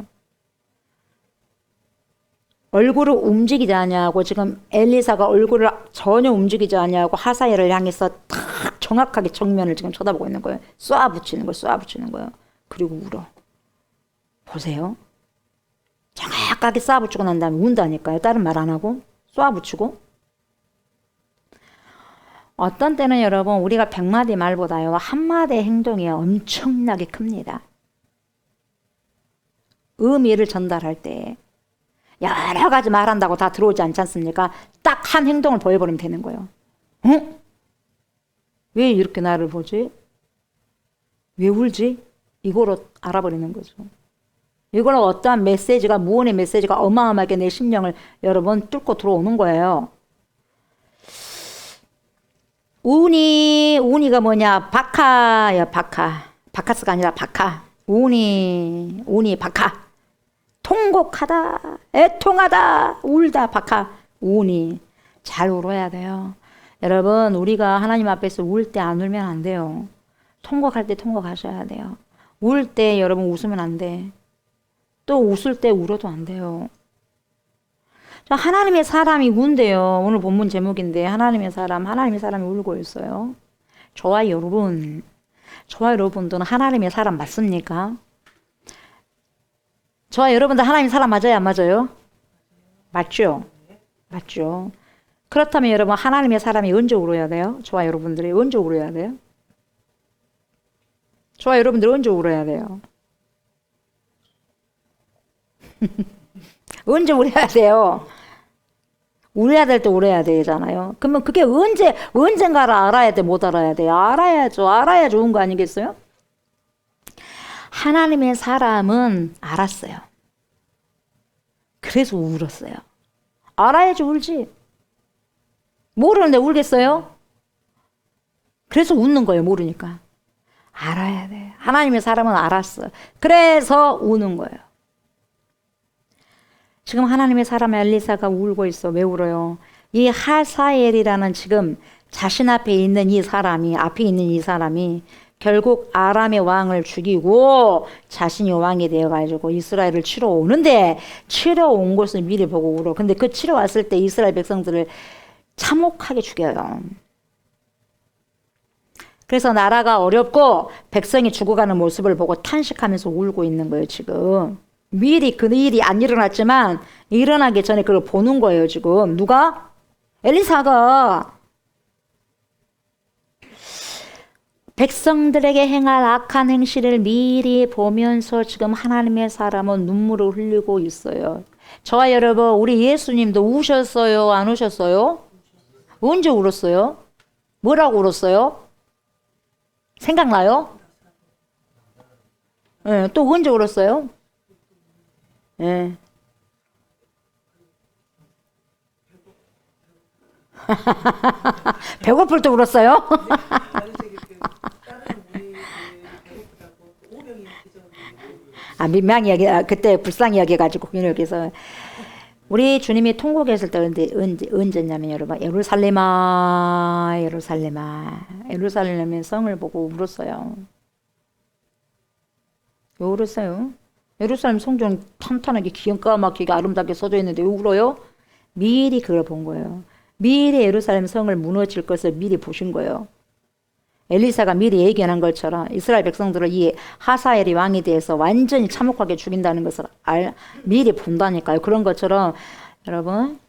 얼굴을 움직이지 않냐고 지금 엘리사가 얼굴을 전혀 움직이지 않냐고 하사엘을 향해서 딱 정확하게 정면을 지금 쳐다보고 있는 거예요. 쏘아붙이는 거예요. 쏘아붙이는 거예요. 그리고 울어. 보세요. 정확하게 쏘아붙이고 난 다음에 운다니까요. 다른 말 안 하고 쏘아붙이고. 어떤 때는 여러분 우리가 100마디 말보다요 한마디 행동이 엄청나게 큽니다. 의미를 전달할 때 여러 가지 말한다고 다 들어오지 않지 않습니까? 딱 한 행동을 보여버리면 되는 거예요. 응? 왜 이렇게 나를 보지? 왜 울지? 이거로 알아버리는 거죠. 이거는 어떠한 메시지가, 무언의 메시지가 어마어마하게 내 심령을 여러분 뚫고 들어오는 거예요. 우니가 뭐냐? 바카야, 바카. 바카스가 아니라 바카. 우니, 바카. 통곡하다, 애통하다, 울다, 바카. 우니. 잘 울어야 돼요. 여러분, 우리가 하나님 앞에서 울 때 안 울면 안 돼요. 통곡할 때 통곡하셔야 돼요. 울 때 여러분 웃으면 안 돼. 또 웃을 때 울어도 안 돼요. 하나님의 사람이 운대요. 오늘 본문 제목인데 하나님의 사람이 울고 있어요. 저와 여러분들은 하나님의 사람 맞습니까? 저와 여러분들 하나님의 사람 맞아요, 안 맞아요? 맞죠? 맞죠. 그렇다면 여러분 하나님의 사람이 언제 울어야 돼요? 저와 여러분들이 언제 울어야 돼요? 저와 여러분들이 언제 울어야 돼요? 언제 울어야 돼요? 울어야 될 때 울어야 되잖아요. 그러면 그게 언젠가를 알아야 돼, 못 알아야 돼요? 알아야죠. 알아야 좋은 거 아니겠어요? 하나님의 사람은 알았어요. 그래서 울었어요. 알아야지 울지. 모르는데 울겠어요? 그래서 웃는 거예요, 모르니까. 알아야 돼. 하나님의 사람은 알았어. 그래서 우는 거예요. 지금 하나님의 사람 엘리사가 울고 있어. 왜 울어요? 이 하사엘이라는 지금 자신 앞에 있는 이 사람이 결국 아람의 왕을 죽이고 자신이 왕이 되어가지고 이스라엘을 치러 오는데, 치러 온 것을 미리 보고 울어. 근데 그 치러 왔을 때 이스라엘 백성들을 참혹하게 죽여요. 그래서 나라가 어렵고 백성이 죽어가는 모습을 보고 탄식하면서 울고 있는 거예요, 지금. 미리 그 일이 안 일어났지만 일어나기 전에 그걸 보는 거예요, 지금. 누가? 엘리사가. 백성들에게 행할 악한 행실을 미리 보면서 지금 하나님의 사람은 눈물을 흘리고 있어요. 저와 여러분, 우리 예수님도 우셨어요? 안 우셨어요? 언제 울었어요? 뭐라고 울었어요? 생각나요? 네, 또 언제 울었어요? 네. 배고플 때 울었어요? 민망 이야기, 그때 불쌍 이야기 가지고 여기서 우리 주님이 통곡했을 때 언제냐면 여러분, 예루살렘아, 예루살렘의 성을 보고 울었어요. 왜 울었어요? 예루살렘 성전 탄탄하게 기가 막히게 아름답게 써져 있는데 왜 울어요? 미리 그걸 본 거예요. 미리 예루살렘 성을 무너질 것을 미리 보신 거예요. 엘리사가 미리 예견한 것처럼 이스라엘 백성들을 이 하사엘이 왕이 돼서 완전히 참혹하게 죽인다는 것을 미리 본다니까요. 그런 것처럼 여러분,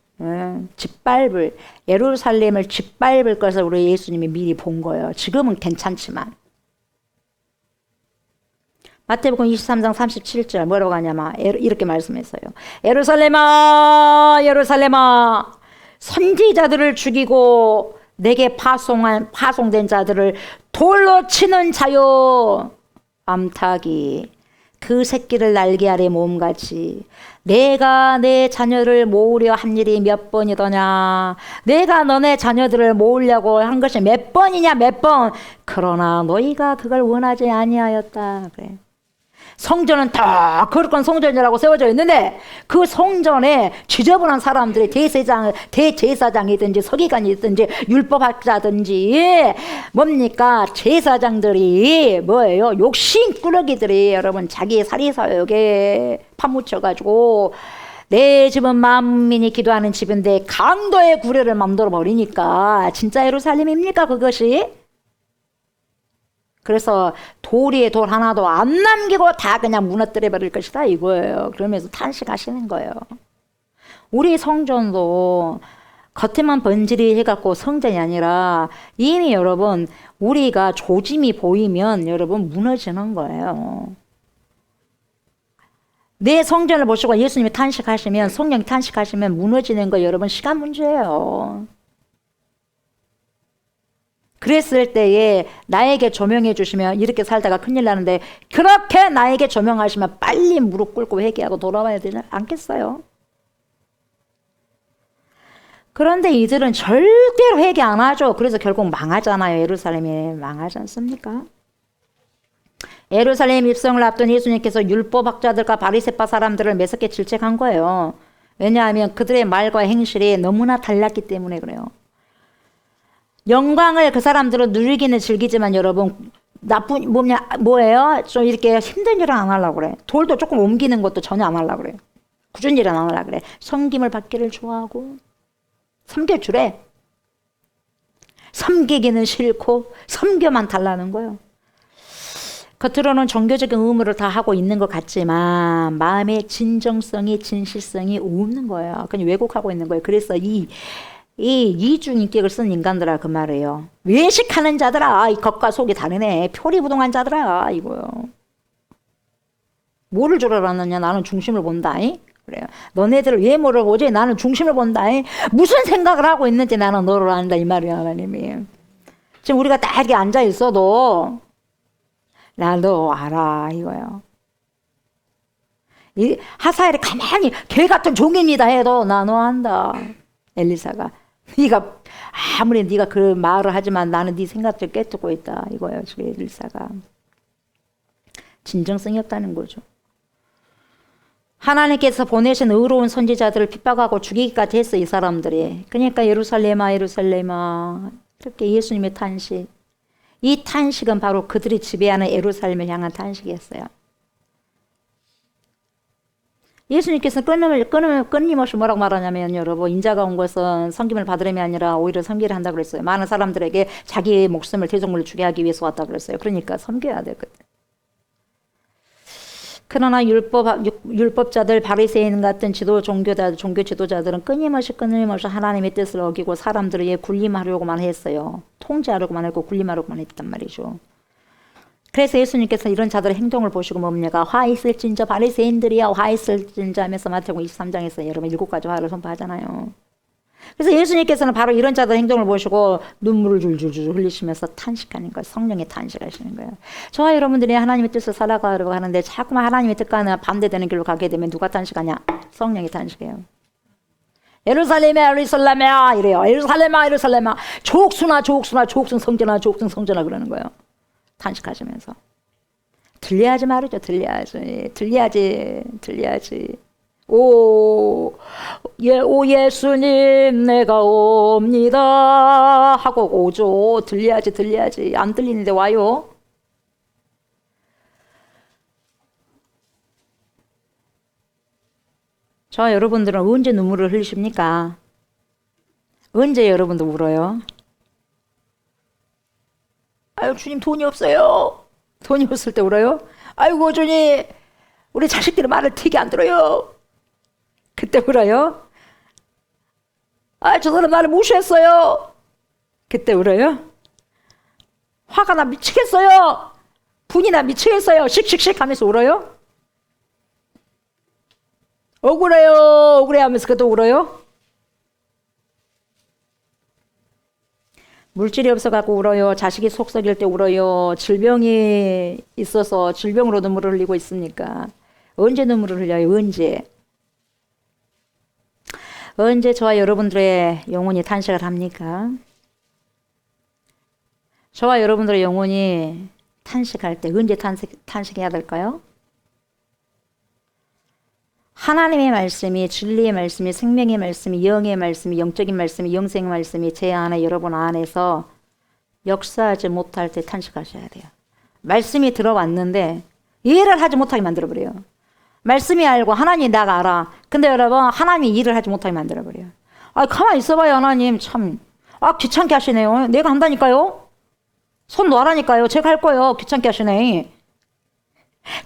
예루살렘을 짓밟을 것을 우리 예수님이 미리 본 거예요. 지금은 괜찮지만. 마태복음 23장 37절 뭐라고 하냐면 이렇게 말씀했어요. 예루살렘아, 예루살렘아, 선지자들을 죽이고 내게 파송된 자들을 돌로 치는 자요. 암탉이 그 새끼를 날개 아래 모음같이 내가 내 자녀를 모으려 한 일이 몇 번이더냐. 내가 너네 자녀들을 모으려고 한 것이 몇 번이냐, 몇 번. 그러나 너희가 그걸 원하지 아니하였다. 그래. 성전은 다 거룩한 성전이라고 세워져 있는데 그 성전에 지저분한 사람들이 대제사장이든지 서기관이든지 율법학자든지 뭡니까 제사장들이 뭐예요? 욕심꾸러기들이 여러분 자기 사리사욕에 파묻혀가지고 내 집은 만민이 기도하는 집인데 강도의 구례를 만들어 버리니까 진짜 예루살렘입니까 그것이? 그래서 돌 위에 돌 하나도 안 남기고 다 그냥 무너뜨려 버릴 것이다 이거예요. 그러면서 탄식하시는 거예요. 우리 성전도 겉에만 번지르 해갖고 성전이 아니라 이미 여러분 우리가 조짐이 보이면 여러분 무너지는 거예요. 내 성전을 보시고 예수님이 탄식하시면, 성령이 탄식하시면 무너지는 거 여러분 시간 문제예요. 그랬을 때에 나에게 조명해 주시면 이렇게 살다가 큰일 나는데 그렇게 나에게 조명하시면 빨리 무릎 꿇고 회개하고 돌아와야 되지 않겠어요? 그런데 이들은 절대로 회개 안 하죠. 그래서 결국 망하잖아요. 예루살렘이 망하지 않습니까? 예루살렘 입성을 앞둔 예수님께서 율법학자들과 바리새파 사람들을 매섭게 질책한 거예요. 왜냐하면 그들의 말과 행실이 너무나 달랐기 때문에 그래요. 영광을 그 사람들은 누리기는 즐기지만 여러분 뭐예요? 좀 이렇게 힘든 일은 안 하려고 그래. 돌도 조금 옮기는 것도 전혀 안 하려고 그래. 굳은 일은 안 하려고 그래. 섬김을 받기를 좋아하고 섬겨주래. 섬기기는 싫고 섬겨만 달라는 거예요. 겉으로는 종교적인 의무를 다 하고 있는 것 같지만 마음의 진정성이 진실성이 없는 거예요. 그냥 왜곡하고 있는 거예요. 그래서 이 이중인격을 쓴 인간들아 그 말이에요. 외식하는 자들아, 이 겉과 속이 다르네. 표리부동한 자들아 이거요. 뭐를 줄 알았느냐? 나는 중심을 본다. 그래요. 너네들 외모를 보지 나는 중심을 본다. 무슨 생각을 하고 있는지 나는 너를 안다 이 말이야 하나님이. 지금 우리가 딱 이렇게 앉아 있어도 나도 알아 이거요. 이 하사엘이 가만히 개 같은 종입니다 해도 나 너 안다. 엘리사가 네가 아무리 네가 그 말을 하지만 나는 네 생각을 깨닫고 있다 이거예요. 지금 엘리사가 진정성이 없다는 거죠. 하나님께서 보내신 의로운 선지자들을 핍박하고 죽이기까지 했어 이 사람들이. 그러니까 예루살렘아 예루살렘아 이렇게 예수님의 탄식, 이 탄식은 바로 그들이 지배하는 예루살렘을 향한 탄식이었어요. 예수님께서는 끊임없이 뭐라고 말하냐면 여러분, 인자가 온 것은 섬김을 받으려면 아니라 오히려 섬기를 한다고 그랬어요. 많은 사람들에게 자기의 목숨을 대속물로 주게 하기 위해서 왔다고 그랬어요. 그러니까 섬겨야 되거든. 그러나 율법자들 바리새인 같은 종교 지도자들은 끊임없이 하나님의 뜻을 어기고 사람들을 군림하려고만 했어요. 통제하려고만 했고 군림하려고만 했단 말이죠. 그래서 예수님께서 이런 자들의 행동을 보시고 뭡니까? 화 있을진저 바리새인들이야 화 있을진저 하면서 마태복음 23장에서 여러분 7가지 화를 선포하잖아요. 그래서 예수님께서는 바로 이런 자들의 행동을 보시고 눈물을 줄줄줄 흘리시면서 탄식하는 거예요. 성령의 탄식하시는 거예요. 저와 여러분들이 하나님의 뜻을 살아가려고 하는데 자꾸만 하나님의 뜻과는 반대되는 길로 가게 되면 누가 탄식하냐? 성령이 탄식해요. 예루살렘아 예루살렘아 이래요. 예루살렘아 예루살렘아 족수나 성전아 그러는 거예요. 탄식하시면서 들려야지 말이죠. 들려야지. 오 예수님 내가 옵니다 하고 오죠. 들려야지. 안 들리는데 와요. 저와 여러분들은 언제 눈물을 흘리십니까? 언제 여러분도 울어요? 아유 주님 돈이 없어요. 돈이 없을 때 울어요? 아이고 주님 우리 자식들이 말을 되게 안 들어요. 그때 울어요? 아, 저 사람 나를 무시했어요. 그때 울어요? 화가 나 미치겠어요. 분이 나 미치겠어요. 씩씩씩 하면서 울어요? 억울해 하면서 그것도 울어요? 물질이 없어갖고 울어요. 자식이 속 썩일 때 울어요. 질병이 있어서 질병으로 눈물을 흘리고 있으니까. 언제 눈물을 흘려요? 언제 저와 여러분들의 영혼이 탄식을 합니까? 저와 여러분들의 영혼이 탄식할 때 언제 탄식해야 될까요? 하나님의 말씀이, 진리의 말씀이, 생명의 말씀이, 영의 말씀이, 영적인 말씀이, 영생의 말씀이 제 안에 여러분 안에서 역사하지 못할 때 탄식하셔야 돼요. 말씀이 들어왔는데 이해를 하지 못하게 만들어버려요. 말씀이 알고 하나님이 나가 알아. 근데 여러분 하나님이 일을 하지 못하게 만들어버려요. 아 가만히 있어봐요. 하나님 참 귀찮게 하시네요. 내가 한다니까요. 손 놓으라니까요. 제가 할 거예요. 귀찮게 하시네.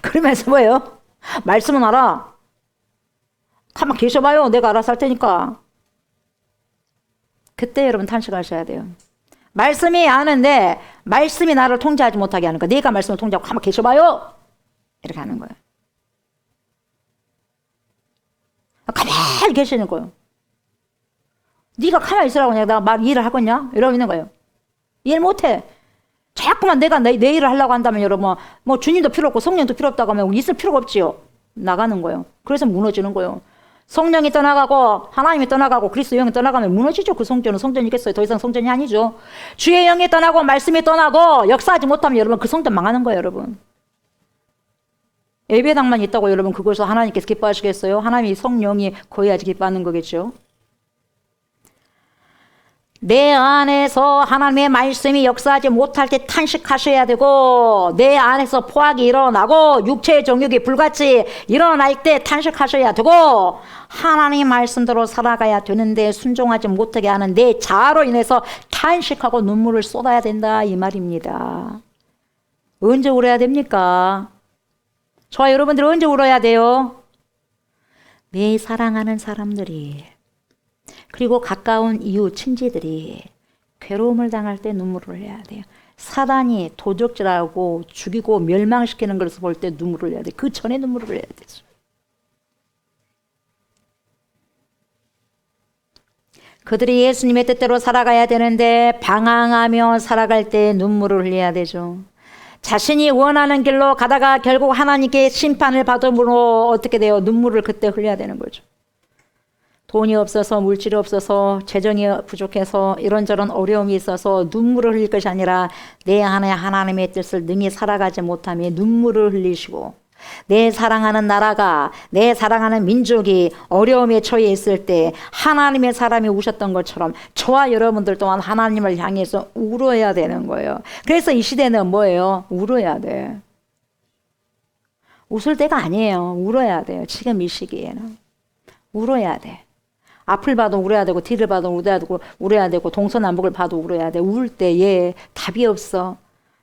그러면서 뭐예요? 말씀은 알아. 가만히 계셔봐요. 내가 알아서 할 테니까. 그때 여러분 탄식하셔야 돼요. 말씀이 아는데 말씀이 나를 통제하지 못하게 하는 거야. 내가 말씀을 통제하고 가만히 계셔봐요. 이렇게 하는 거예요. 가만히 계시는 거예요. 네가 가만히 있으라고 내가 말 이해를 하겠냐? 이러고 있는 거예요. 이해를 못해. 자꾸만 내가 내 일을 하려고 한다면 여러분 뭐 주님도 필요 없고 성령도 필요 없다고 하면 있을 필요가 없지요. 나가는 거예요. 그래서 무너지는 거예요. 성령이 떠나가고 하나님이 떠나가고 그리스도 영이 떠나가면 무너지죠. 그 성전은 성전이겠어요. 더 이상 성전이 아니죠. 주의 영이 떠나고 말씀이 떠나고 역사하지 못하면 여러분 그 성전 망하는 거예요. 여러분. 예배당만 있다고 여러분 그것을 하나님께서 기뻐하시겠어요? 하나님이 성령이 거해야지 기뻐하는 거겠죠. 내 안에서 하나님의 말씀이 역사하지 못할 때 탄식하셔야 되고 내 안에서 포악이 일어나고 육체의 정욕이 불같이 일어날 때 탄식하셔야 되고 하나님의 말씀대로 살아가야 되는데 순종하지 못하게 하는 내 자아로 인해서 탄식하고 눈물을 쏟아야 된다 이 말입니다. 언제 울어야 됩니까? 저와 여러분들 언제 울어야 돼요? 내 사랑하는 사람들이 그리고 가까운 이웃 친지들이 괴로움을 당할 때 눈물을 흘려야 돼요. 사단이 도적질하고 죽이고 멸망시키는 것을 볼 때 눈물을 흘려야 돼요. 그 전에 눈물을 흘려야 되죠. 그들이 예수님의 뜻대로 살아가야 되는데 방황하며 살아갈 때 눈물을 흘려야 되죠. 자신이 원하는 길로 가다가 결국 하나님께 심판을 받음으로 어떻게 돼요? 눈물을 그때 흘려야 되는 거죠. 돈이 없어서, 물질이 없어서, 재정이 부족해서, 이런저런 어려움이 있어서 눈물을 흘릴 것이 아니라 내 안에 하나님의 뜻을 능히 살아가지 못하며 눈물을 흘리시고, 내 사랑하는 나라가, 내 사랑하는 민족이 어려움에 처해 있을 때 하나님의 사람이 우셨던 것처럼 저와 여러분들 또한 하나님을 향해서 울어야 되는 거예요. 그래서 이 시대는 뭐예요? 울어야 돼. 웃을 때가 아니에요. 울어야 돼요. 지금 이 시기에는. 울어야 돼. 앞을 봐도 울어야 되고, 뒤를 봐도 울어야 되고, 동서남북을 봐도 울어야 돼. 울 때에 답이 없어.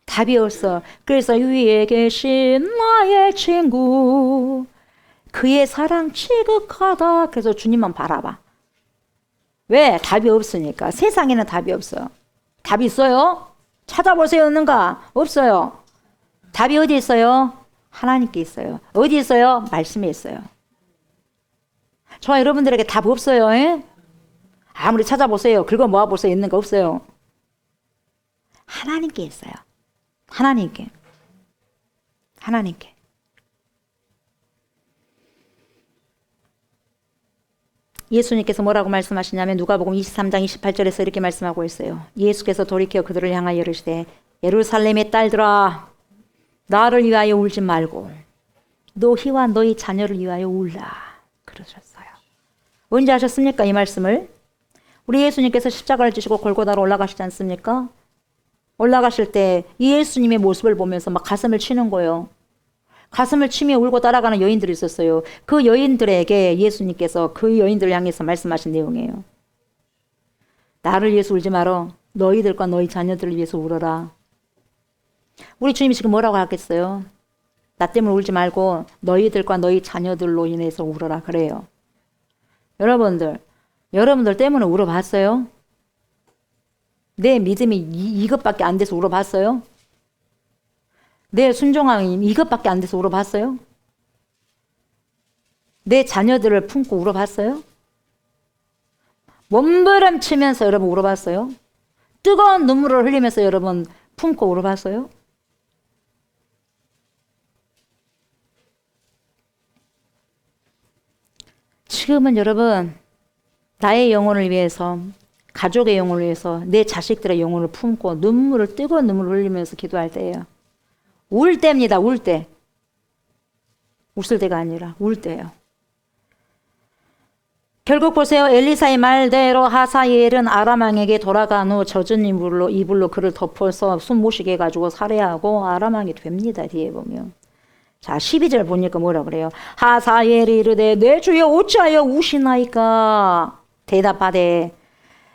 답이 없어. 그래서 위에 계신 나의 친구, 그의 사랑 지극하다. 그래서 주님만 바라봐. 왜? 답이 없으니까. 세상에는 답이 없어요. 답이 있어요? 찾아보세요. 없는가? 없어요. 답이 어디 있어요? 하나님께 있어요. 어디 있어요? 말씀에 있어요. 저와 여러분들에게 답 없어요. 에? 아무리 찾아보세요. 긁어 모아보세요. 있는 거 없어요. 하나님께 있어요. 하나님께. 하나님께. 예수님께서 뭐라고 말씀하시냐면 누가복음 23장 28절에서 이렇게 말씀하고 있어요. 예수께서 돌이켜 그들을 향하여 이르시되 예루살렘의 딸들아, 나를 위하여 울지 말고 너희와 너희 자녀를 위하여 울라 그러셨어요. 언제 하셨습니까? 이 말씀을 우리 예수님께서 십자가를 지시고 골고다로 올라가시지 않습니까? 올라가실 때 이 예수님의 모습을 보면서 막 가슴을 치는 거예요. 가슴을 치며 울고 따라가는 여인들이 있었어요. 그 여인들에게 예수님께서 그 여인들을 향해서 말씀하신 내용이에요. 나를 위해서 울지 말어. 너희들과 너희 자녀들을 위해서 울어라. 우리 주님이 지금 뭐라고 하겠어요? 나 때문에 울지 말고 너희들과 너희 자녀들로 인해서 울어라 그래요. 여러분들 때문에 울어봤어요? 내 믿음이 이것밖에 안 돼서 울어봤어요? 내 순종함이 이것밖에 안 돼서 울어봤어요? 내 자녀들을 품고 울어봤어요? 몸부림치면서 여러분 울어봤어요? 뜨거운 눈물을 흘리면서 여러분 품고 울어봤어요? 지금은 여러분 나의 영혼을 위해서, 가족의 영혼을 위해서, 내 자식들의 영혼을 품고 뜨거운 눈물을 흘리면서 기도할 때예요. 울 때입니다. 울 때. 웃을 때가 아니라 울 때예요. 결국 보세요. 엘리사의 말대로 하사엘은 아람 왕에게 돌아간 후 젖은 이불로 그를 덮어서 숨 못 쉬게 해가지고 살해하고 아람 왕이 됩니다. 뒤에 보면. 자, 12절 보니까 뭐라 그래요? 하사엘이 이르되 내 주여 어찌하여 우시나이까? 대답하되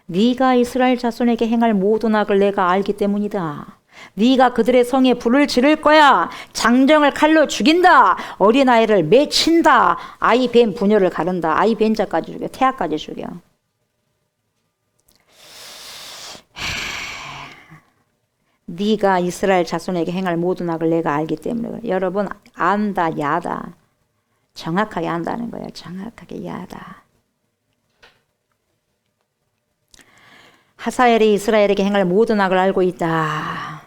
네가 이스라엘 자손에게 행할 모든 악을 내가 알기 때문이다. 네가 그들의 성에 불을 지를 거야. 장정을 칼로 죽인다. 어린아이를 맺힌다. 아이 뱀 부녀를 가른다. 아이 뱀자까지 죽여. 태아까지 죽여. 네가 이스라엘 자손에게 행할 모든 악을 내가 알기 때문에. 여러분 안다 야다. 정확하게 안다는 거예요. 정확하게 야다. 하사엘이 이스라엘에게 행할 모든 악을 알고 있다.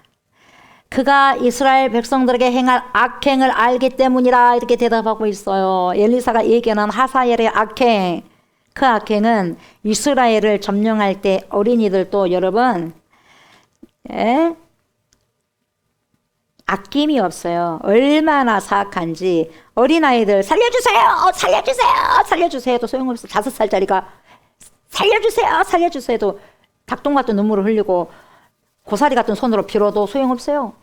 그가 이스라엘 백성들에게 행할 악행을 알기 때문이라 이렇게 대답하고 있어요. 엘리사가 얘기하는 하사엘의 악행. 그 악행은 이스라엘을 점령할 때 어린이들도 여러분 아낌이 없어요. 얼마나 사악한지 어린아이들 살려주세요도 소용없어. 5살짜리가 살려주세요도 닭똥 같은 눈물을 흘리고 고사리 같은 손으로 빌어도 소용없어요.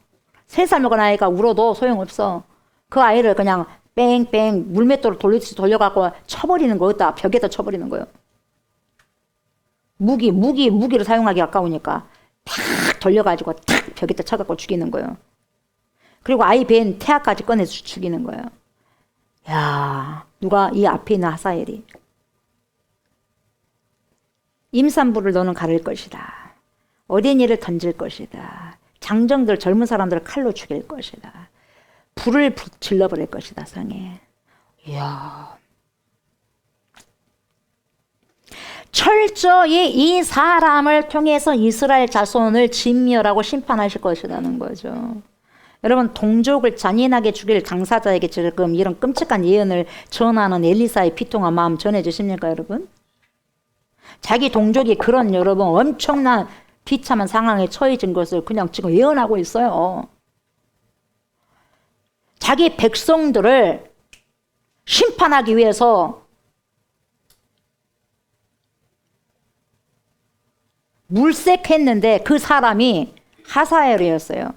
3살 먹은 아이가 울어도 소용없어. 그 아이를 그냥 뺑뺑 물맷돌을 돌리듯이 돌려갖고 쳐버리는 거 어디다 벽에다 쳐버리는 거예요. 무기를 사용하기 아까우니까 탁 돌려가지고 탁 벽에다 쳐갖고 죽이는 거예요. 그리고 아이 벤 태아까지 꺼내서 죽이는 거예요. 야, 누가 이 앞에 있는 하사엘이 임산부를 너는 가를 것이다. 어린이를 던질 것이다. 장정들 젊은 사람들을 칼로 죽일 것이다. 불을 질러버릴 것이다. 성에. 이야. 철저히 이 사람을 통해서 이스라엘 자손을 진멸하고 심판하실 것이라는 거죠. 여러분 동족을 잔인하게 죽일 당사자에게 지금 이런 끔찍한 예언을 전하는 엘리사의 비통한 마음 전해주십니까 여러분? 자기 동족이 그런 여러분 엄청난 비참한 상황에 처해진 것을 그냥 지금 예언하고 있어요. 자기 백성들을 심판하기 위해서 물색했는데 그 사람이 하사엘이었어요.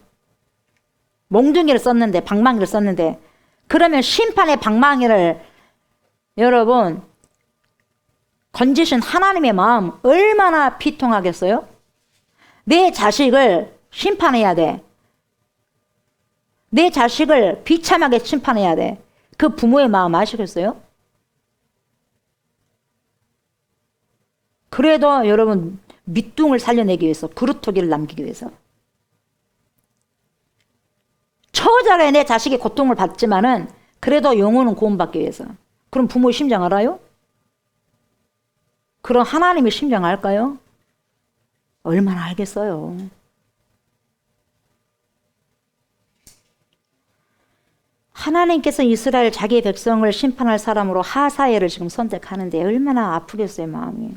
몽둥이를 썼는데, 방망이를 썼는데, 그러면 심판의 방망이를 여러분 건지신 하나님의 마음 얼마나 비통하겠어요? 내 자식을 심판해야 돼. 내 자식을 비참하게 심판해야 돼. 그 부모의 마음 아시겠어요? 그래도 여러분 밑둥을 살려내기 위해서, 그루터기를 남기기 위해서. 처자가 내 자식이 고통을 받지만은 그래도 영혼은 구원받기 위해서. 그럼 부모의 심정 알아요? 그럼 하나님의 심정 알까요? 얼마나 알겠어요. 하나님께서 이스라엘 자기의 백성을 심판할 사람으로 하사엘을 지금 선택하는데 얼마나 아프겠어요, 마음이.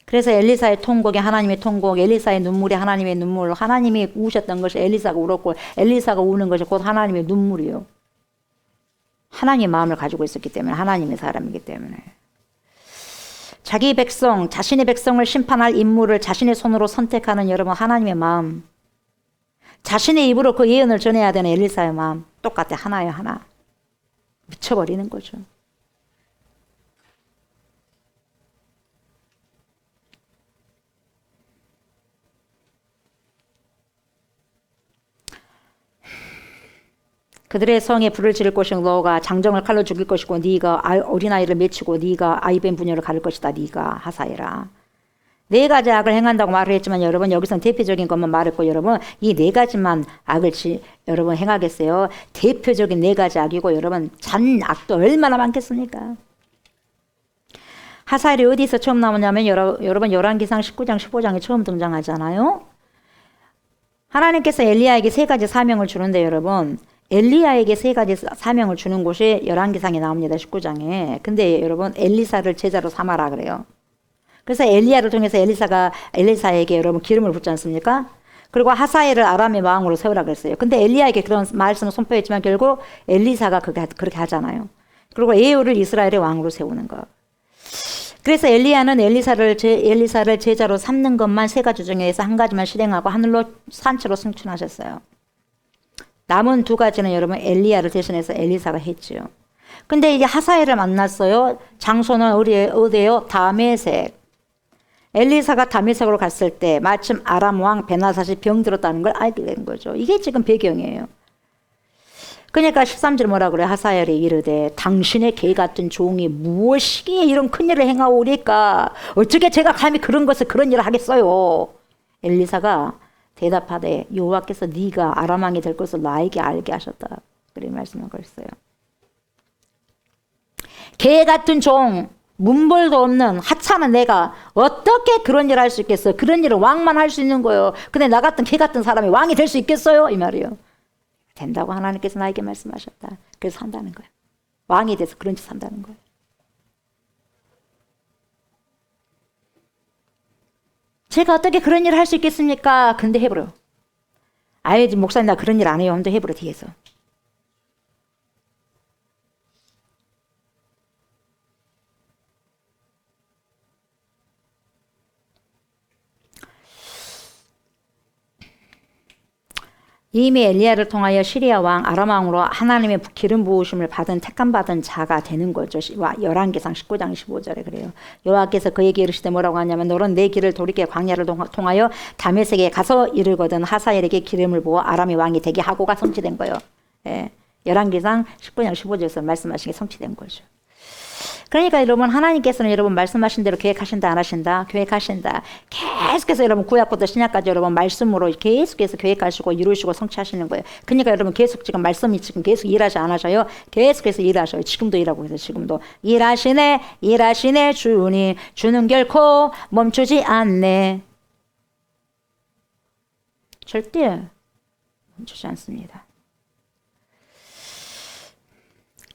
그래서 엘리사의 통곡이 하나님의 통곡, 엘리사의 눈물이 하나님의 눈물, 하나님이 우셨던 것이 엘리사가 울었고 엘리사가 우는 것이 곧 하나님의 눈물이요. 하나님의 마음을 가지고 있었기 때문에, 하나님의 사람이기 때문에. 자기 백성, 자신의 백성을 심판할 인물을 자신의 손으로 선택하는 여러분 하나님의 마음, 자신의 입으로 그 예언을 전해야 되는 엘리사의 마음 똑같아. 하나예요, 하나. 미쳐버리는 거죠. 그들의 성에 불을 지를 것이고 너가 장정을 칼로 죽일 것이고 네가 어린아이를 맺히고 네가 아이벤 부녀를 가를 것이다. 네가 하사해라. 네 가지 악을 행한다고 말을 했지만 여러분 여기서는 대표적인 것만 말했고 여러분 이 네 가지만 악을 여러분 행하겠어요. 대표적인 네 가지 악이고 여러분 잔악도 얼마나 많겠습니까? 하사엘이 어디서 처음 나오냐면 여러분 열왕기상 19장 15장에 처음 등장하잖아요. 하나님께서 엘리야에게 세 가지 사명을 주는데 여러분 엘리야에게 세 가지 사명을 주는 곳이 열왕기상에 나옵니다. 19장에. 근데 여러분 엘리사를 제자로 삼아라 그래요. 그래서 엘리야를 통해서 엘리사에게 여러분 기름을 붓지 않습니까? 그리고 하사엘을 아람의 왕으로 세우라 그랬어요. 근데 엘리야에게 그런 말씀을 선포했지만 결국 엘리사가 그렇게 하잖아요. 그리고 예후를 이스라엘의 왕으로 세우는 거. 그래서 엘리야는 엘리사를 제자로 삼는 것만 세 가지 중에서 한 가지만 실행하고 하늘로 산채로 승천하셨어요. 남은 두 가지는 여러분 엘리야를 대신해서 엘리사가 했죠. 근데 이제 하사엘을 만났어요. 장소는 어디예요? 다메섹. 엘리사가 다메섹으로 갔을 때 마침 아람 왕 베나닷이 병들었다는 걸 알게 된 거죠. 이게 지금 배경이에요. 그러니까 13절 뭐라 그래? 하사엘이 이르되 당신의 개 같은 종이 무엇이기에 이런 큰일을 행하오리까? 어떻게 제가 감히 그런 일을 하겠어요? 엘리사가 대답하되 여호와께서 네가 아람 왕이 될 것을 나에게 알게 하셨다. 그렇게 말씀하고 있어요. 개 같은 종, 문벌도 없는 하찮은 내가 어떻게 그런 일을 할 수 있겠어요? 그런 일을 왕만 할 수 있는 거예요. 근데 나 같은 개 같은 사람이 왕이 될 수 있겠어요? 이 말이에요. 된다고 하나님께서 나에게 말씀하셨다. 그래서 산다는 거예요. 왕이 돼서 그런 짓 산다는 거예요. 제가 어떻게 그런 일을 할 수 있겠습니까? 근데 해버려. 아예 목사님 나 그런 일 안 해요. 혼자 해버려 뒤에서. 이미 엘리야를 통하여 시리아 왕 아람 왕으로 하나님의 기름 부으심을 받은 택함 받은 자가 되는 거죠. 열왕기상 19장 15절에 그래요. 여호와께서 그에게 이르시되 뭐라고 하냐면 너는 내 길을 돌이켜 광야를 통하여 다메섹에 가서 이르거든 하사엘에게 기름을 부어 아람의 왕이 되게 하고가 성취된 거예요. 예. 열왕기상 19장 15절에서 말씀하신 게 성취된 거죠. 그러니까 여러분 하나님께서는 여러분 말씀하신 대로 계획하신다 안 하신다? 계획하신다. 계속해서 여러분 구약부터 신약까지 여러분 말씀으로 계속해서 계획하시고 이루시고 성취하시는 거예요. 그러니까 여러분 계속 지금 말씀이 지금 계속 일하지 않으셔요? 계속해서 일하셔요. 지금도 일하고 있어요. 지금도 일하시네 주님 주는 결코 멈추지 않네. 절대 멈추지 않습니다.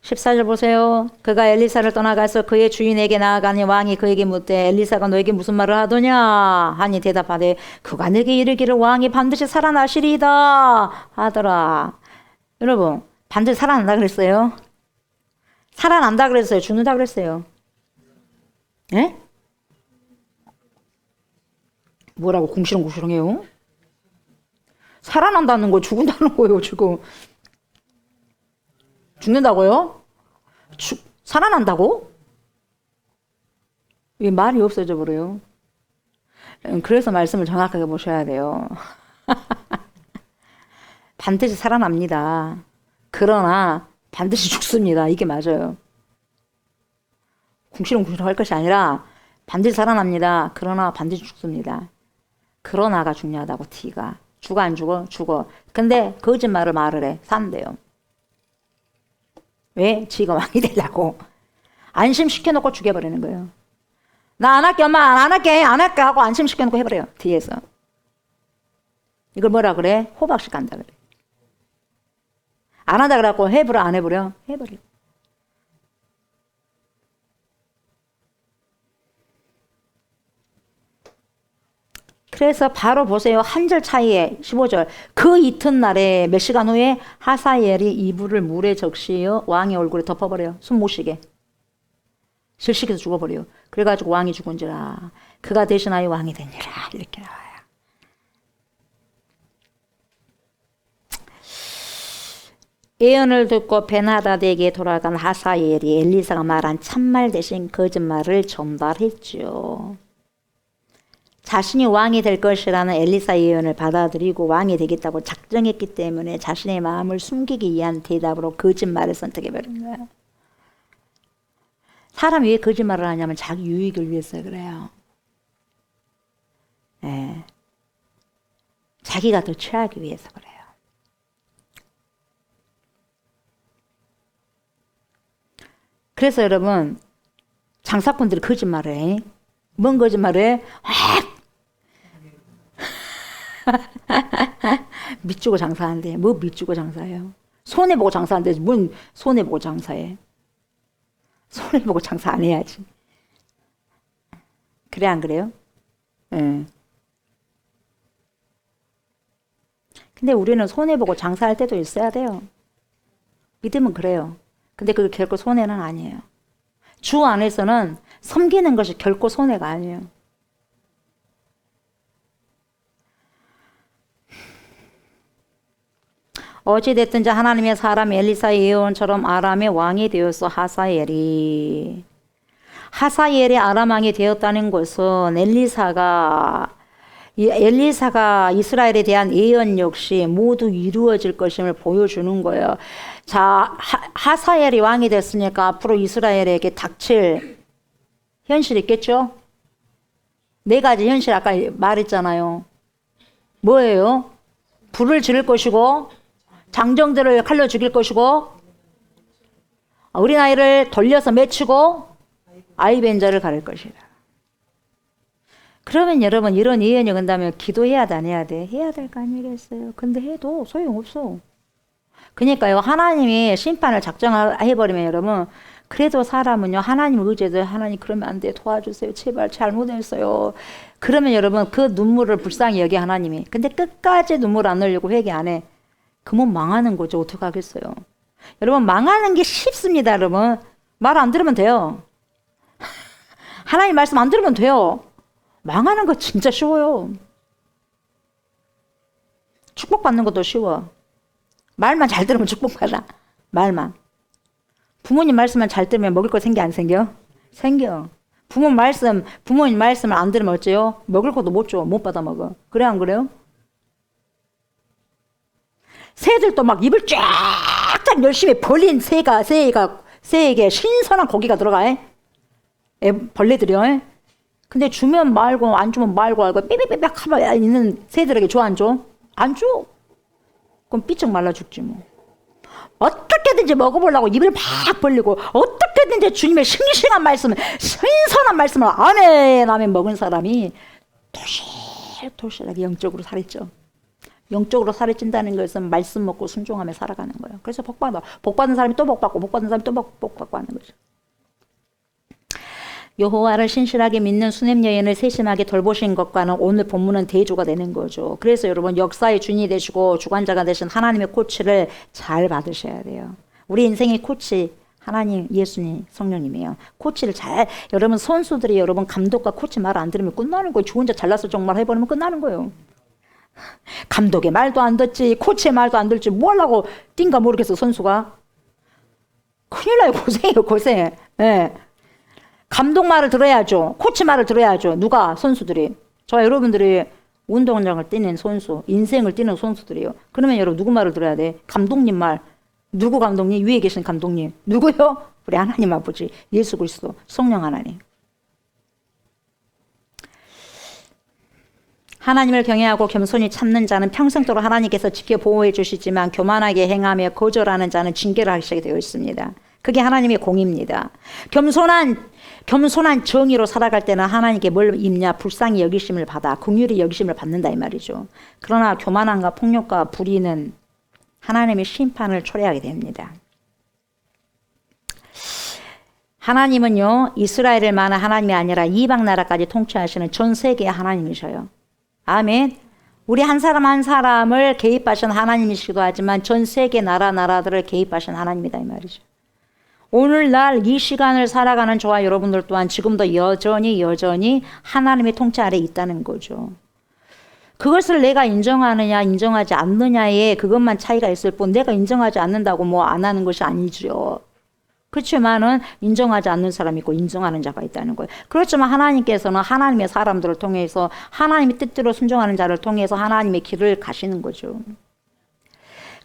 14절 보세요. 그가 엘리사를 떠나가서 그의 주인에게 나아가니 왕이 그에게 묻되 엘리사가 너에게 무슨 말을 하더냐 하니 대답하되 그가 내게 이르기를 왕이 반드시 살아나시리이다 하더라. 여러분 반드시 살아난다 그랬어요? 살아난다 그랬어요? 죽는다 그랬어요? 예? 뭐라고 궁시렁궁시렁해요? 살아난다는 거 죽는다는 거예요 지금. 죽는다고요? 살아난다고? 왜 말이 없어져 버려요? 그래서 말씀을 정확하게 보셔야 돼요. 반드시 살아납니다. 그러나 반드시 죽습니다. 이게 맞아요. 궁시렁궁시렁 할 것이 아니라 반드시 살아납니다. 그러나 반드시 죽습니다. 그러나가 중요하다고 T가. 죽어 안 죽어? 죽어. 근데 거짓말을 말을 해. 산대요. 왜? 지가 왕이 되려고. 안심시켜놓고 죽여버리는 거예요. 나 안 할게 엄마 안 할게 하고 안심시켜놓고 해버려요. 뒤에서. 이걸 뭐라 그래? 호박씨 간다 그래. 안 한다 그래갖고 해버려 안 해버려? 해버려. 그래서 바로 보세요. 한 절 차이에 15절. 그 이튿날에 몇 시간 후에 하사엘이 이불을 물에 적시어 왕의 얼굴에 덮어버려요. 숨 못 쉬게. 질식해서 죽어버려요. 그래가지고 왕이 죽은지라 그가 대신하여 왕이 되니라 이렇게 나와요. 예언을 듣고 베나다드에게 돌아간 하사엘이 엘리사가 말한 참말 대신 거짓말을 전달했죠. 자신이 왕이 될 것이라는 엘리사 예언을 받아들이고 왕이 되겠다고 작정했기 때문에 자신의 마음을 숨기기 위한 대답으로 거짓말을 선택해버린 거예요. 사람이 왜 거짓말을 하냐면 자기 유익을 위해서 그래요. 네. 자기가 더 취하기 위해서 그래요. 그래서 여러분 장사꾼들이 거짓말을 해. 뭔 거짓말을 해? 밑주고 장사한대. 뭐 밑주고 장사해요? 손해보고 장사한대. 뭔 손해보고 장사해? 손해보고 장사 안 해야지. 그래 안 그래요? 응. 근데 우리는 손해보고 장사할 때도 있어야 돼요. 믿으면 그래요. 근데 그게 결코 손해는 아니에요. 주 안에서는 섬기는 것이 결코 손해가 아니에요. 어찌됐든지 하나님의 사람 엘리사의 예언처럼 아람의 왕이 되었어. 하사엘이 아람 왕이 되었다는 것은 엘리사가 이스라엘에 대한 예언 역시 모두 이루어질 것임을 보여주는 거예요. 자, 하사엘이 왕이 됐으니까 앞으로 이스라엘에게 닥칠 현실이 있겠죠? 4가지 현실 아까 말했잖아요. 뭐예요? 불을 지를 것이고 장정들을 칼로 죽일 것이고 어린아이를 돌려서 맺히고 아이벤저를 가릴 것이다. 그러면 여러분 이런 예언이 온다면 기도해야 돼 안 해야 돼? 해야 될 거 아니겠어요? 근데 해도 소용없어. 그러니까요 하나님이 심판을 작정해버리면 여러분 그래도 사람은요 하나님 의지해서 하나님 그러면 안 돼 도와주세요 제발 잘못했어요. 그러면 여러분 그 눈물을 불쌍히 여기 하나님이 근데 끝까지 눈물 안 흘리고 회개 안 해. 그러면 망하는 거죠. 어떡하겠어요. 여러분 망하는 게 쉽습니다. 여러분 말 안 들으면 돼요. 하나님 말씀 안 들으면 돼요. 망하는 거 진짜 쉬워요. 축복받는 것도 쉬워. 말만 잘 들으면 축복받아. 말만. 부모님 말씀만 잘 들으면 먹을 거 생겨 안 생겨? 생겨. 부모님 말씀을 안 들으면 어째요? 먹을 것도 못 줘. 못 받아 먹어. 그래 안 그래요? 새들도 막 입을 쫙쫙 열심히 벌린 새에게 신선한 고기가 들어가. 벌레들이요. 근데 주면 말고 안 주면 말고 하고 삐삐삐삐 하고 있는 새들에게 줘 안 줘? 안 줘. 그럼 삐쩍 말라 죽지 뭐. 어떻게든지 먹어보려고 입을 막 벌리고 어떻게든지 주님의 싱싱한 말씀을 신선한 말씀을 안 해. 라면 먹은 사람이 도실도실하게 영적으로 살았죠. 영적으로 살이 찐다는 것은 말씀 먹고 순종하며 살아가는 거예요. 그래서 복받아. 복받은 사람이 또 복받고 복받은 사람이 또 복받고 하는 거죠. 여호와를 신실하게 믿는 수냄 여인을 세심하게 돌보신 것과는 오늘 본문은 대조가 되는 거죠. 그래서 여러분 역사의 주인이 되시고 주관자가 되신 하나님의 코치를 잘 받으셔야 돼요. 우리 인생의 코치 하나님, 예수님, 성령님이에요. 코치를 잘, 여러분 선수들이 여러분 감독과 코치 말 안 들으면 끝나는 거예요. 저 혼자 잘나서 정말 해버리면 끝나는 거예요. 감독의 말도 안 듣지, 코치의 말도 안 들지, 뭐 하려고 뛴가 모르겠어, 선수가. 큰일 나요, 고생이에요, 고생. 네. 감독 말을 들어야죠. 코치 말을 들어야죠. 누가? 선수들이. 저와 여러분들이 운동장을 뛰는 선수, 인생을 뛰는 선수들이에요. 그러면 여러분 누구 말을 들어야 돼? 감독님 말. 누구 감독님? 위에 계신 감독님. 누구요? 우리 하나님 아버지, 예수 그리스도, 성령 하나님. 하나님을 경외하고 겸손히 참는 자는 평생도록 하나님께서 지켜 보호해 주시지만 교만하게 행하며 거절하는 자는 징계를 하시게 되어 있습니다. 그게 하나님의 공입니다. 겸손한 정의로 살아갈 때는 하나님께 뭘 입냐? 불쌍히 여기심을 받아, 긍휼히 여기심을 받는다 이 말이죠. 그러나 교만함과 폭력과 불의는 하나님의 심판을 초래하게 됩니다. 하나님은요, 이스라엘만한 하나님이 아니라 이방 나라까지 통치하시는 전 세계의 하나님이셔요. 아멘. 우리 한 사람 한 사람을 개입하신 하나님이시기도 하지만 전 세계 나라들을 개입하신 하나님이다 이 말이죠. 오늘날 이 시간을 살아가는 저와 여러분들 또한 지금도 여전히 하나님의 통치 아래에 있다는 거죠. 그것을 내가 인정하느냐 인정하지 않느냐에 그것만 차이가 있을 뿐 내가 인정하지 않는다고 뭐 안 하는 것이 아니죠. 그렇지만은 인정하지 않는 사람이 있고 인정하는 자가 있다는 거예요. 그렇지만 하나님께서는 하나님의 사람들을 통해서 하나님의 뜻대로 순종하는 자를 통해서 하나님의 길을 가시는 거죠.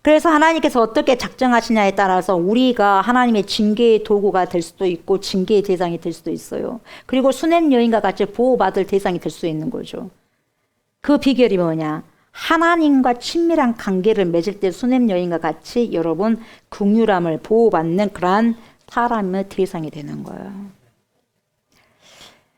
그래서 하나님께서 어떻게 작정하시냐에 따라서 우리가 하나님의 징계의 도구가 될 수도 있고 징계의 대상이 될 수도 있어요. 그리고 수냄 여인과 같이 보호받을 대상이 될 수 있는 거죠. 그 비결이 뭐냐? 하나님과 친밀한 관계를 맺을 때 수냄 여인과 같이 여러분 긍휼함을 보호받는 그러한 사람의 대상이 되는 거예요.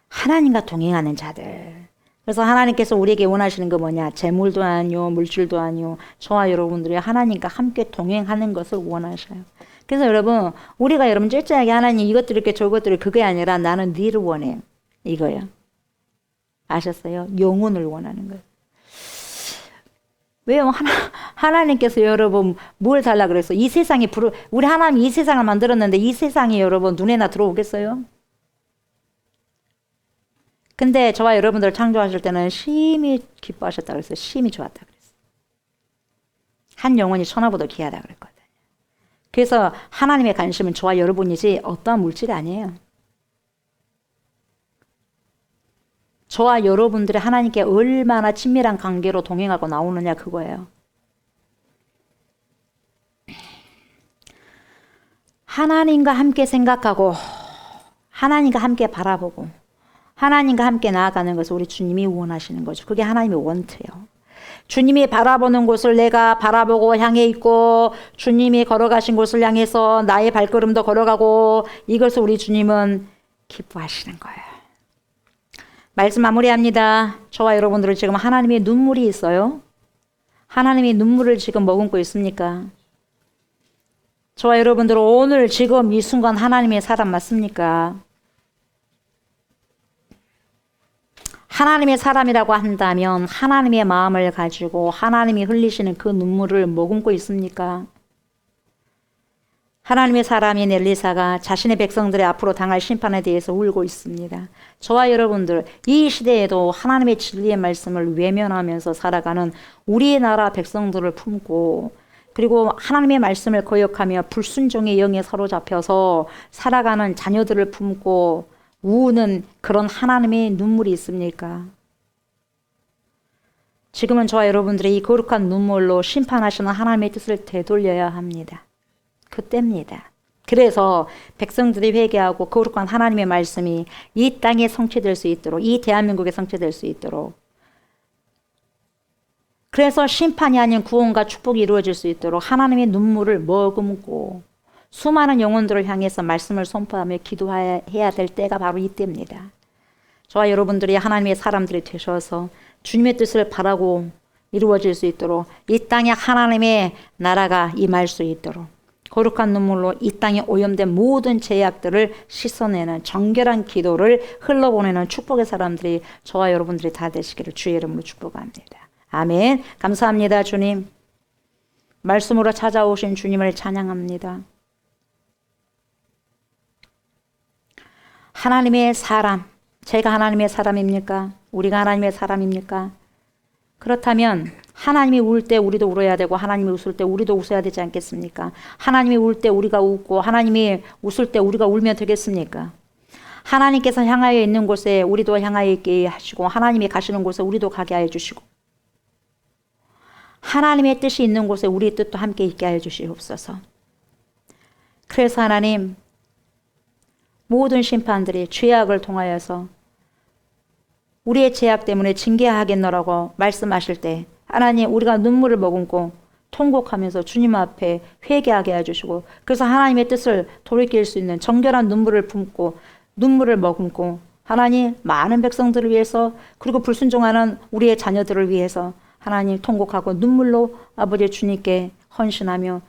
하나님과 동행하는 자들. 그래서 하나님께서 우리에게 원하시는 거 뭐냐? 재물도 아니요, 물질도 아니요. 저와 여러분들이 하나님과 함께 동행하는 것을 원하셔요. 그래서 여러분, 우리가 여러분 찔찔하게 하나님 이것들 이렇게 저것들을 그게 아니라 나는 네를 원해. 이거요. 아셨어요? 영혼을 원하는 거예요. 왜요? 하나님께서 여러분 뭘 달라 그랬어? 이 세상이 우리 하나님 이 세상을 만들었는데 이 세상이 여러분 눈에나 들어오겠어요? 근데 저와 여러분들 창조하실 때는 심히 기뻐하셨다 그랬어요. 심히 좋았다 그랬어요. 한 영혼이 천하보다 귀하다 그랬거든요. 그래서 하나님의 관심은 저와 여러분이지 어떠한 물질이 아니에요. 저와 여러분들이 하나님께 얼마나 친밀한 관계로 동행하고 나오느냐 그거예요. 하나님과 함께 생각하고 하나님과 함께 바라보고 하나님과 함께 나아가는 것을 우리 주님이 원하시는 거죠. 그게 하나님의 원트예요. 주님이 바라보는 곳을 내가 바라보고 향해 있고 주님이 걸어가신 곳을 향해서 나의 발걸음도 걸어가고 이것을 우리 주님은 기뻐하시는 거예요. 말씀 마무리합니다. 저와 여러분들은 지금 하나님의 눈물이 있어요. 하나님의 눈물을 지금 머금고 있습니까? 저와 여러분들은 오늘 지금 이 순간 하나님의 사람 맞습니까? 하나님의 사람이라고 한다면 하나님의 마음을 가지고 하나님이 흘리시는 그 눈물을 머금고 있습니까? 하나님의 사람인 엘리사가 자신의 백성들의 앞으로 당할 심판에 대해서 울고 있습니다. 저와 여러분들 이 시대에도 하나님의 진리의 말씀을 외면하면서 살아가는 우리나라 백성들을 품고 그리고 하나님의 말씀을 거역하며 불순종의 영에 사로잡혀서 살아가는 자녀들을 품고 우는 그런 하나님의 눈물이 있습니까? 지금은 저와 여러분들이 이 거룩한 눈물로 심판하시는 하나님의 뜻을 되돌려야 합니다. 그때입니다. 그래서 백성들이 회개하고 거룩한 하나님의 말씀이 이 땅에 성취될 수 있도록 이 대한민국에 성취될 수 있도록 그래서 심판이 아닌 구원과 축복이 이루어질 수 있도록 하나님의 눈물을 머금고 수많은 영혼들을 향해서 말씀을 선포하며 기도해야 될 때가 바로 이때입니다. 저와 여러분들이 하나님의 사람들이 되셔서 주님의 뜻을 바라고 이루어질 수 있도록, 이 땅에 하나님의 나라가 임할 수 있도록, 거룩한 눈물로 이 땅에 오염된 모든 죄악들을 씻어내는 정결한 기도를 흘러보내는 축복의 사람들이 저와 여러분들이 다 되시기를 주의 이름으로 축복합니다. 아멘. 감사합니다, 주님. 말씀으로 찾아오신 주님을 찬양합니다. 하나님의 사람, 제가 하나님의 사람입니까? 우리가 하나님의 사람입니까? 그렇다면 하나님이 울 때 우리도 울어야 되고 하나님이 웃을 때 우리도 웃어야 되지 않겠습니까? 하나님이 울 때 우리가 웃고 하나님이 웃을 때 우리가 울면 되겠습니까? 하나님께서 향하여 있는 곳에 우리도 향하여 있게 하시고 하나님이 가시는 곳에 우리도 가게 하여 주시고 하나님의 뜻이 있는 곳에 우리의 뜻도 함께 있게 하여 주시옵소서. 그래서 하나님, 모든 심판들이 죄악을 통하여서 우리의 죄악 때문에 징계하겠노라고 말씀하실 때 하나님, 우리가 눈물을 머금고 통곡하면서 주님 앞에 회개하게 해주시고, 그래서 하나님의 뜻을 돌이킬 수 있는 정결한 눈물을 품고 눈물을 머금고 하나님, 많은 백성들을 위해서, 그리고 불순종하는 우리의 자녀들을 위해서 하나님 통곡하고 눈물로 아버지 주님께 헌신하며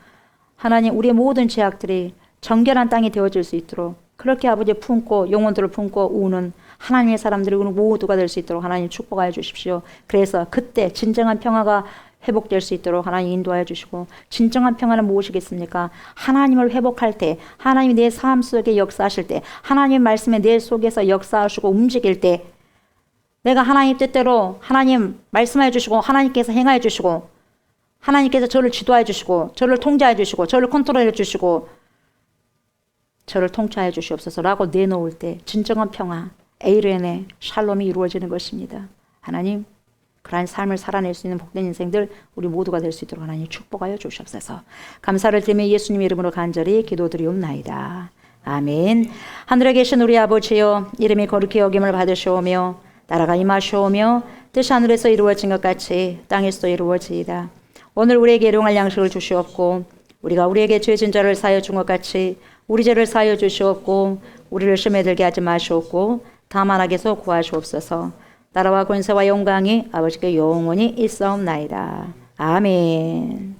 하나님, 우리의 모든 죄악들이 정결한 땅이 되어질 수 있도록 그렇게 아버지 품고 영혼들을 품고 우는 하나님의 사람들이 모두가 될 수 있도록 하나님 축복하여 주십시오. 그래서 그때 진정한 평화가 회복될 수 있도록 하나님 인도하여 주시고, 진정한 평화는 무엇이겠습니까? 하나님을 회복할 때, 하나님이 내 삶 속에 역사하실 때, 하나님의 말씀에 내 속에서 역사하시고 움직일 때, 내가 하나님 뜻대로 하나님 말씀해 주시고 하나님께서 행하여 주시고 하나님께서 저를 지도해 주시고 저를 통제해 주시고 저를 컨트롤해 주시고 저를 통치하여 주시옵소서라고 내놓을 때 진정한 평화, 에이르엔의 샬롬이 이루어지는 것입니다. 하나님, 그러한 삶을 살아낼 수 있는 복된 인생들 우리 모두가 될 수 있도록 하나님 축복하여 주시옵소서. 감사를 드리며 예수님 이름으로 간절히 기도드리옵나이다. 아멘. 하늘에 계신 우리 아버지여, 이름이 거룩히 여김을 받으시오며 나라가 임하시오며 뜻이 하늘에서 이루어진 것 같이 땅에서도 이루어지이다. 오늘 우리에게 일용할 양식을 주시옵고 우리가 우리에게 죄진 자를 사하여 준 것 같이 우리 죄를 사하여 주시옵고 우리를 시험에 들게 하지 마시옵고 다만 악에서 구하시옵소서. 나라와 권세와 영광이 아버지께 영원히 있사옵나이다. 아멘.